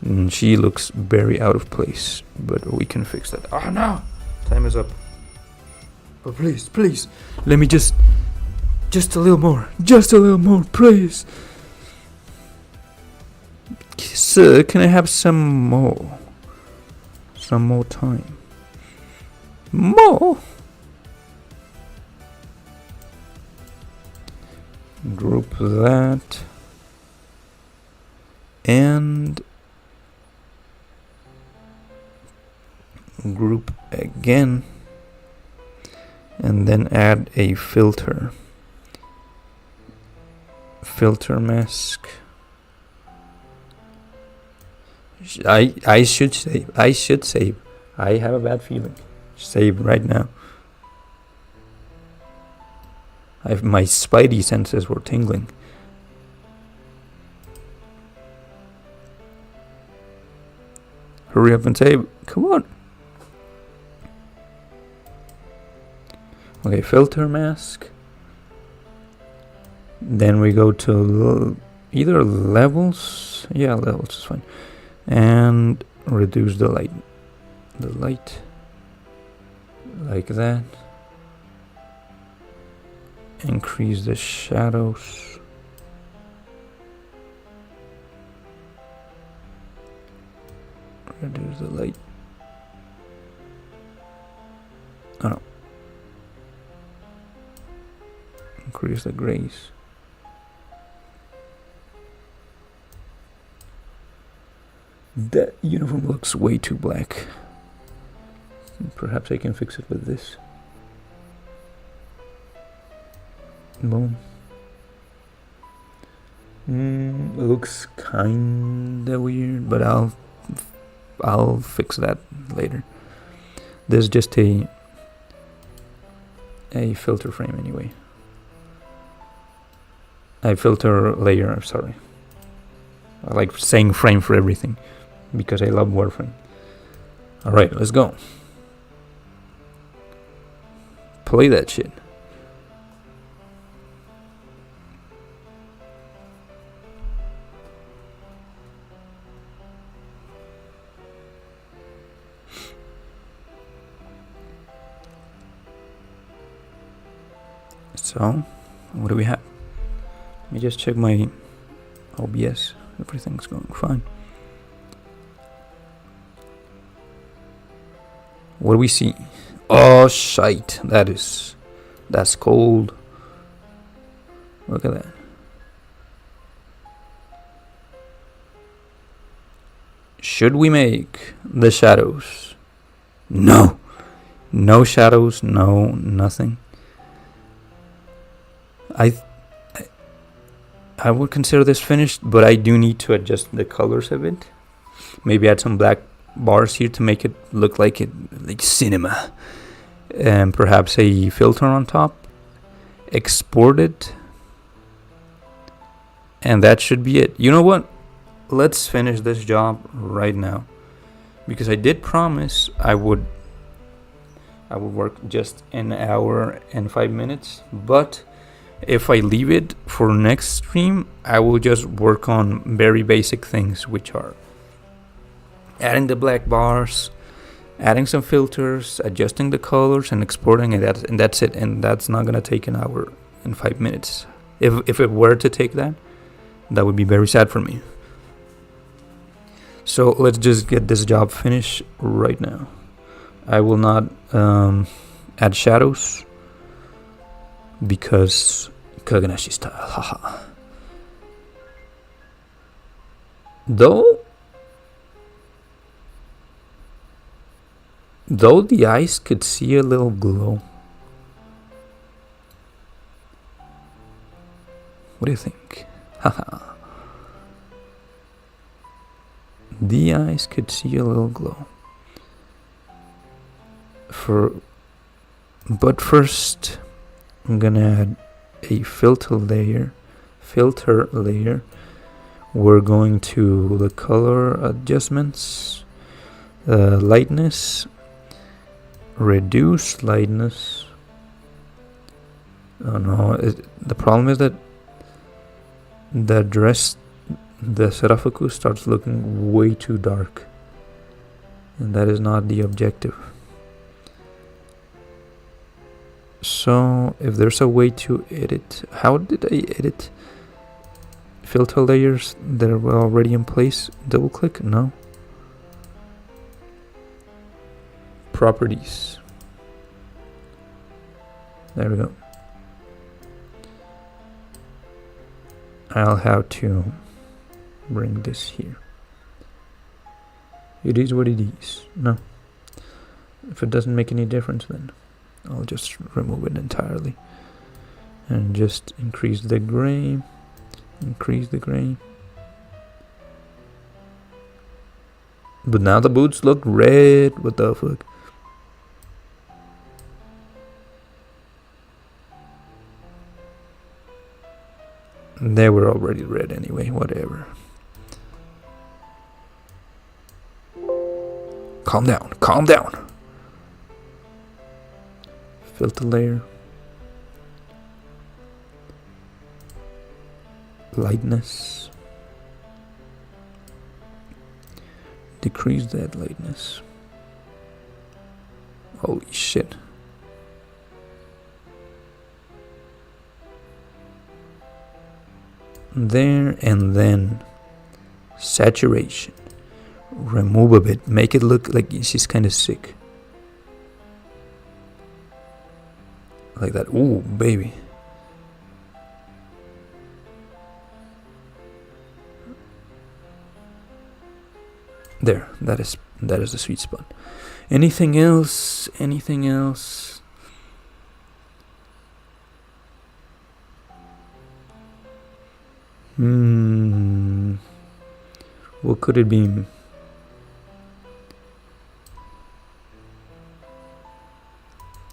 And she looks very out of place, but we can fix that. Oh no! Time is up. But please, let me just a little more, please. Sir, can I have some more time? More? Group that. And group again. And then add a filter mask. I should save. I have a bad feeling. Save right now. My spidey senses were tingling. Hurry up and save. Come on. Okay, filter mask. Then we go to either levels. Yeah, levels is fine. And reduce the light. Like that. Increase the shadows. Reduce the light. Oh no. Increase the grays. That uniform looks way too black. Perhaps I can fix it with this. Boom. It looks kinda weird, but I'll fix that later. There's just a filter frame anyway. A filter layer, I'm sorry. I like saying frame for everything because I love Warframe. Alright, let's go. Play that shit. So, what do we have? Let me just check my OBS. Everything's going fine. What do we see? Oh shite, that's cold. Look at that. Should we make the shadows? No. No shadows, no nothing. I would consider this finished, but I do need to adjust the colors a bit. Maybe add some black bars here to make it look like cinema. And perhaps a filter on top. Export it. And that should be it. You know what? Let's finish this job right now. Because I did promise I would work just an hour and 5 minutes. But if I leave it for next stream, I will just work on very basic things, which are adding the black bars, adding some filters, adjusting the colors, and exporting it. And that's it. And that's not gonna take an hour and 5 minutes. If it were to take that, that would be very sad for me. So let's just get this job finished right now. I will not add shadows because Kaganashi style, haha. Though the eyes could see a little glow. What do you think? Haha. The eyes could see a little glow. But first, I'm gonna add a filter layer. We're going to the color adjustments, lightness, reduce lightness. Oh no! The problem is that the Serafuku starts looking way too dark, and that is not the objective. So if there's a way to edit, how did I edit filter layers that were already in place? Double click? No. Properties. There we go. I'll have to bring this here. It is what it is. No. If it doesn't make any difference, then I'll just remove it entirely and just increase the gray. But now the boots look red. What the fuck? They were already red anyway, whatever. Calm down. Filter layer. Lightness. Decrease that lightness. Holy shit. There, and then saturation. Remove a bit. Make it look like she's kind of sick. Like that. Ooh, baby. There. That is the sweet spot. Anything else? What could it be?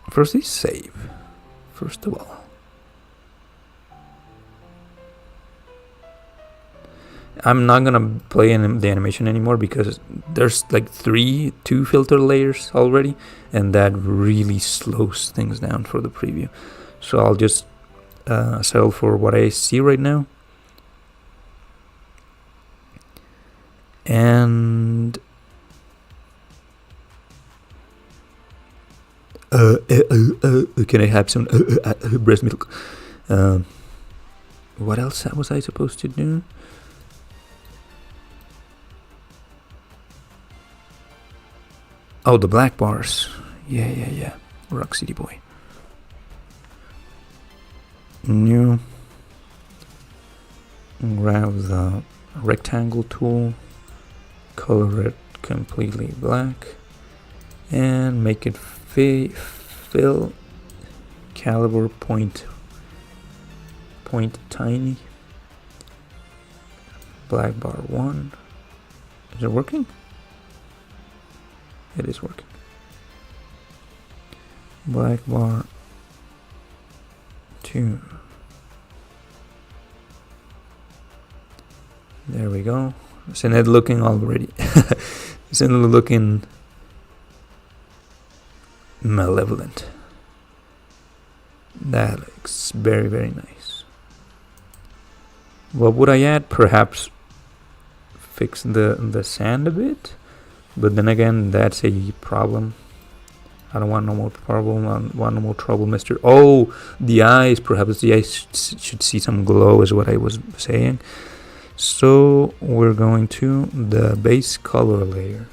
Firstly, save. First of all. I'm not gonna play in the animation anymore because there's like two filter layers already, and that really slows things down for the preview. So I'll just settle for what I see right now. And can I have some breast milk? What else was I supposed to do? Oh, the black bars. Yeah. Rock City boy. New. Grab the rectangle tool. Color it completely black. And make it fill. Caliber point tiny. Black bar 1. Is it working? It is working. Black bar 2. There we go. Isn't it looking already? Isn't it looking malevolent? That looks very, very nice. What would I add? Perhaps fix the sand a bit, but then again, that's a problem. I don't want no more problem. I don't want no more trouble, mister. Oh, the eyes. Perhaps the eyes should see some glow, is what I was saying. So we're going to the base color layer.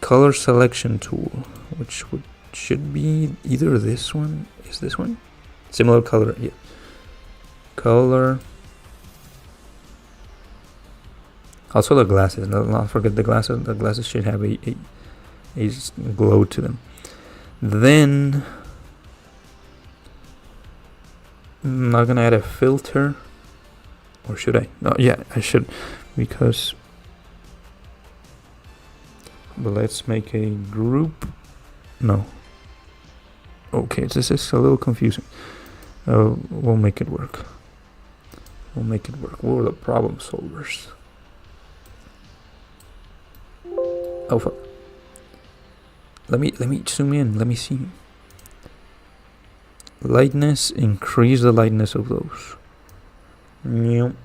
Color selection tool, which should be either this one. Is this one? Similar color, yeah. Color. Also the glasses. Not forget the glasses. The glasses should have a glow to them. Then I'm not gonna add a filter, or should I? No, yeah, I should, because. But let's make a group. No. Okay, this is a little confusing. We'll make it work. We're the problem solvers. Oh fuck. Let me zoom in. Let me see. Lightness. Increase the lightness of those. Nope.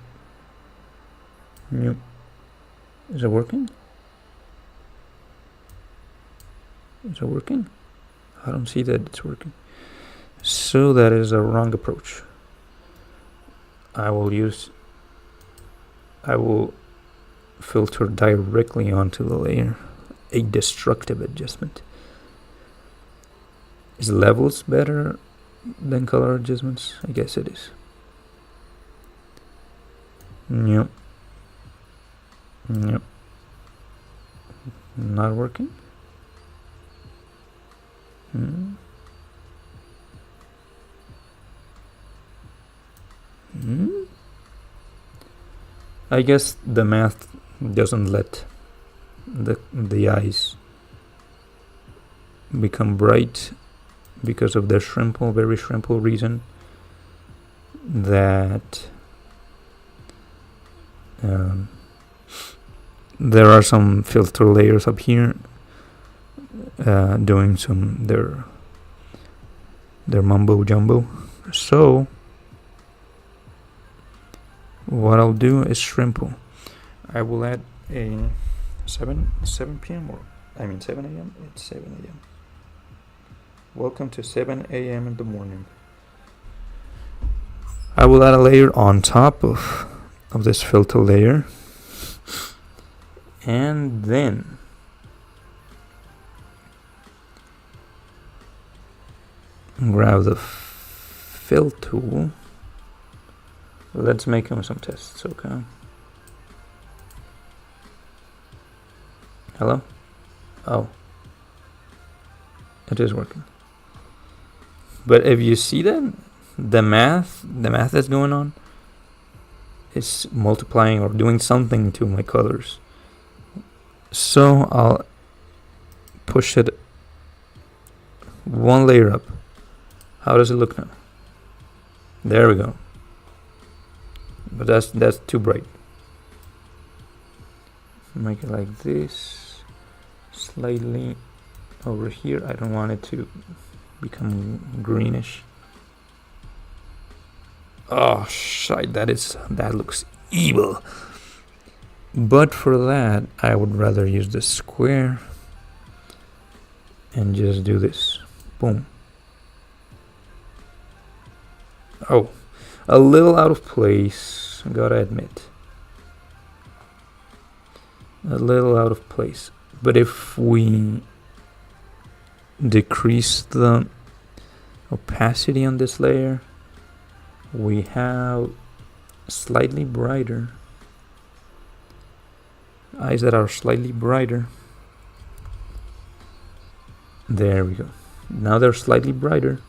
Is it working? I don't see that it's working. So that is a wrong approach. I will filter directly onto the layer. A destructive adjustment. Is levels better than color adjustments? I guess it is. Yep. Not working. I guess the math doesn't let the eyes become bright because of the very simple reason that there are some filter layers up here doing some their mumbo jumbo. So what I'll do is simple. I will add a 7 p.m. or 7 a.m. It's 7 a.m. Welcome to 7 a.m. in the morning. I will add a layer on top of this filter layer, and then grab the fill tool. Let's make some tests, okay? Hello? Oh. It is working. But if you see that, the math that's going on is multiplying or doing something to my colors. So I'll push it one layer up. How does it look now? There we go. But that's too bright. Make it like this, slightly over here. I don't want it to become greenish. Oh shit, that looks evil. But for that, I would rather use the square and just do this. Boom. Oh, a little out of place, gotta admit. A little out of place. But if we decrease the opacity on this layer, we have slightly brighter eyes that are slightly brighter. There we go. Now they're slightly brighter.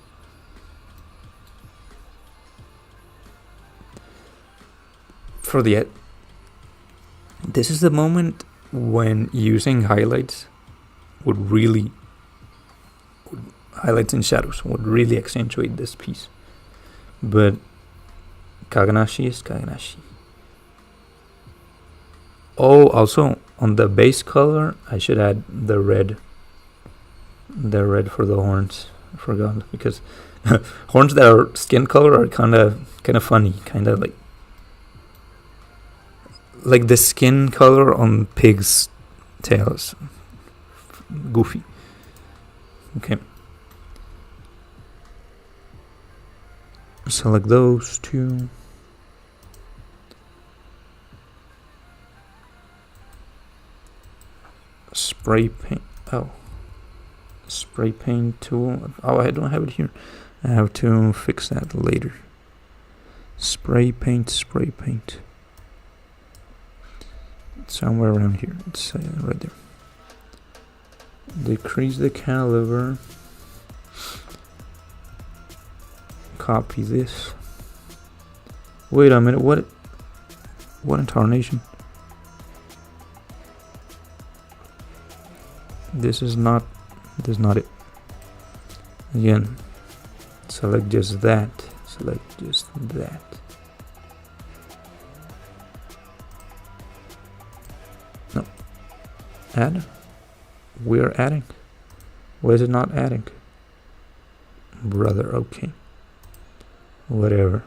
For the this is the moment when using highlights highlights and shadows would really accentuate this piece. But Kaganashi is Kaganashi. Oh, also on the base color, I should add the red for the horns. I forgot, because horns that are skin color are kind of funny, kind of like the skin color on pigs' tails. Goofy. Okay. Select those two. Spray paint. Oh. Spray paint tool. Oh, I don't have it here. I have to fix that later. Spray paint. Somewhere around here. It's right there. Decrease the caliber. Copy this. Wait a minute. What intonation? This is not it. Again, select just that. No. Add. We're adding. Why is it not adding? Brother, okay. Whatever.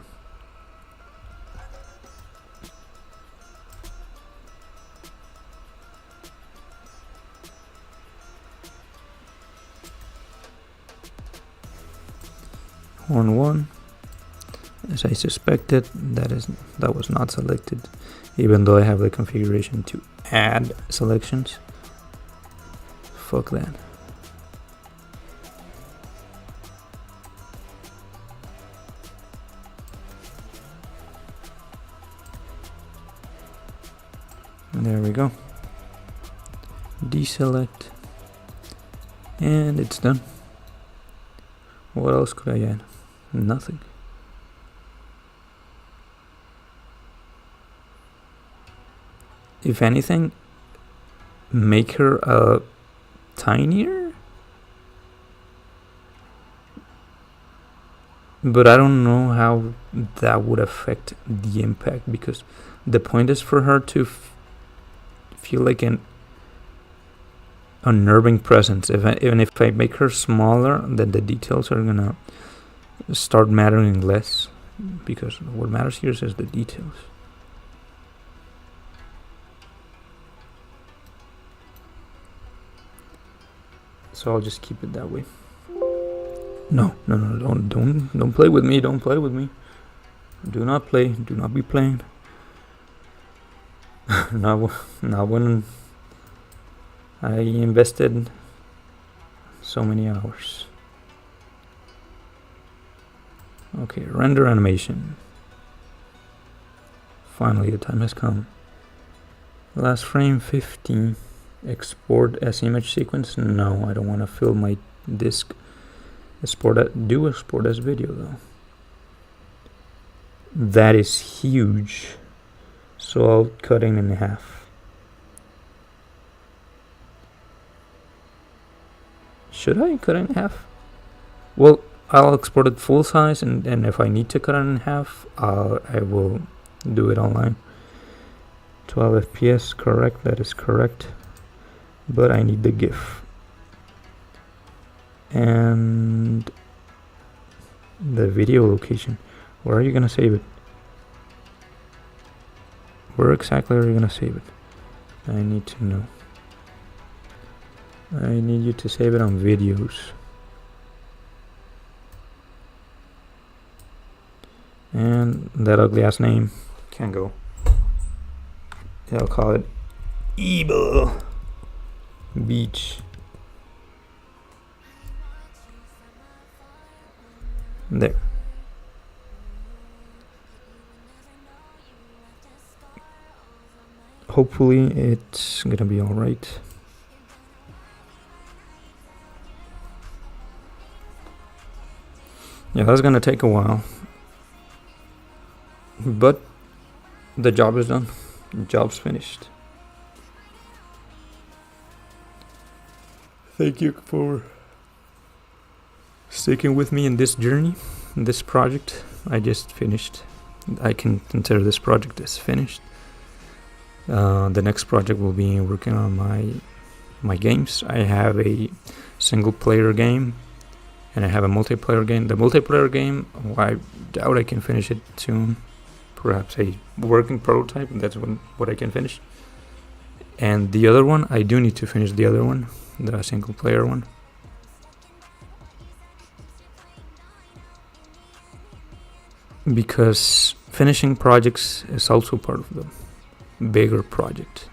Horn 1, as I suspected, that was not selected, even though I have the configuration to add selections. Fuck that. And there we go. Deselect, and it's done. What else could I add? Nothing. If anything, make her tinier. But I don't know how that would affect the impact, because the point is for her to feel like an unnerving presence. Even if I make her smaller, then the details are gonna start mattering less, because what matters here is the details. So I'll just keep it that way. No, don't play with me. Don't play with me. Do not play. Do not be playing. Not when I invested so many hours. Okay, render animation. Finally, the time has come. Last frame 15. Export as image sequence. No, I don't want to fill my disk. Export as video though. That is huge. So I'll cut it in half. Should I cut it in half? Well, I'll export it full size, and if I need to cut it in half, I will do it online. 12 FPS, correct, that is correct. But I need the GIF. And the video location. Where are you gonna save it? Where exactly are you gonna save it? I need to know. I need you to save it on videos. And that ugly ass name can go. I'll call it Evil. beach. There. Hopefully it's gonna be alright. Yeah, that's gonna take a while. But the job is done. The job's finished. Thank you for sticking with me in this journey, in this project I just finished. I can consider this project as finished. The next project will be working on my games. I have a single player game and I have a multiplayer game. The multiplayer game, I doubt I can finish it soon. Perhaps a working prototype, that's what I can finish. And the other one, I do need to finish the other one, the single player one. Because finishing projects is also part of the bigger project,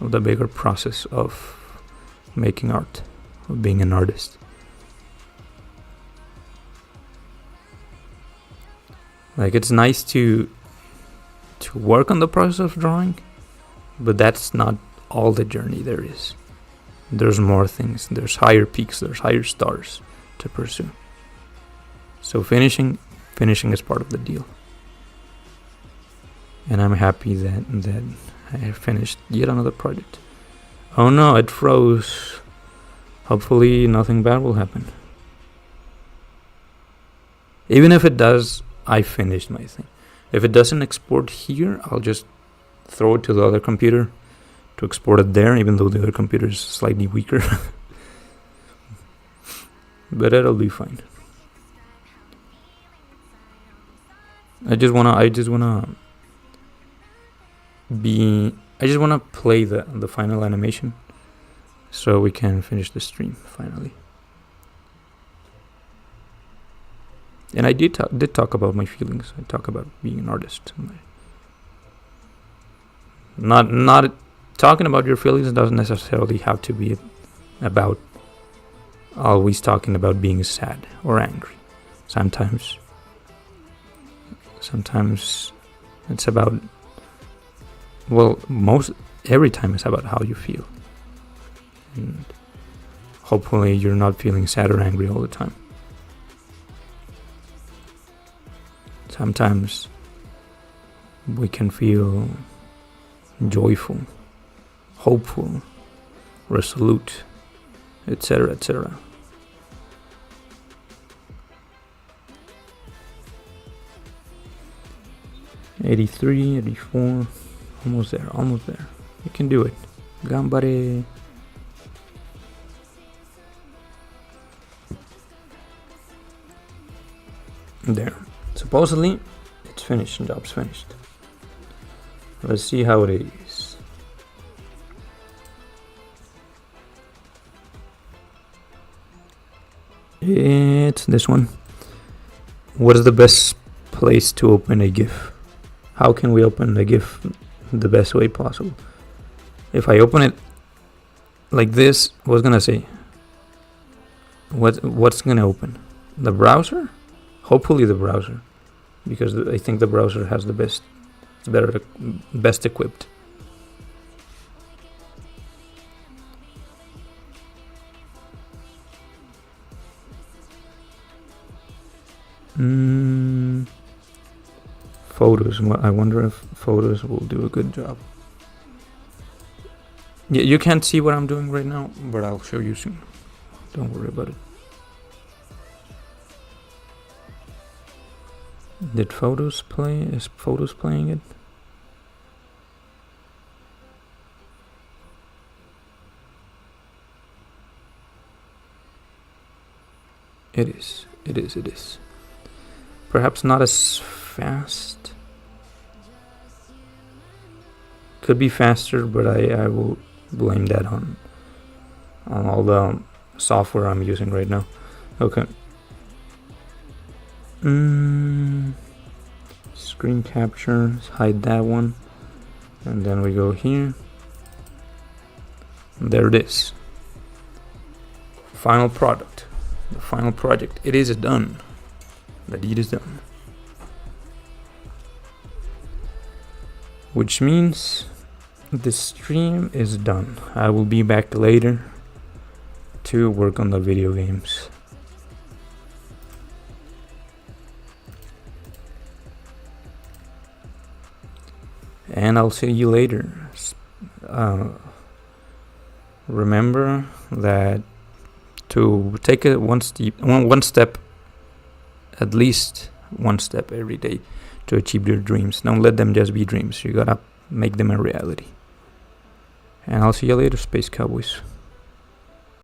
of the bigger process of making art, of being an artist. Like, it's nice to work on the process of drawing, but that's not all the journey there is. There's more things, there's higher peaks, there's higher stars to pursue. So finishing is part of the deal. And I'm happy that I have finished yet another project. Oh no, it froze. Hopefully nothing bad will happen. Even if it does, I finished my thing. If it doesn't export here, I'll just throw it to the other computer to export it there, even though the other computer is slightly weaker. But it'll be fine. I just wanna play the final animation so we can finish the stream finally. And I did talk about my feelings. I talk about being an artist. Not talking about your feelings doesn't necessarily have to be about always talking about being sad or angry. Sometimes it's about, well, every time it's about how you feel. And hopefully you're not feeling sad or angry all the time. Sometimes we can feel joyful, hopeful, resolute, etc., etc. '83, '84, almost there. You can do it. Gambare. There. Supposedly, it's finished. The job's finished. Let's see how it is. It's this one. What is the best place to open a GIF? How can we open a GIF the best way possible? If I open it like this, what's gonna say? What's gonna open? The browser? Hopefully the browser, because I think the browser has the best. It's best equipped. Photos. I wonder if photos will do a good job. Yeah, you can't see what I'm doing right now, but I'll show you soon. Don't worry about it. Did photos play? Is photos playing it? It is. Perhaps not as fast. Could be faster, but I will blame that on all the software I'm using right now. Okay. Screen capture, hide that one, and then we go here, there it is. Final product. The final project. It is done. The deed is done. Which means the stream is done. I will be back later to work on the video games. And I'll see you later. Remember that to take it one step, at least one step every day to achieve your dreams. Don't let them just be dreams. You gotta make them a reality. And I'll see you later, Space Cowboys.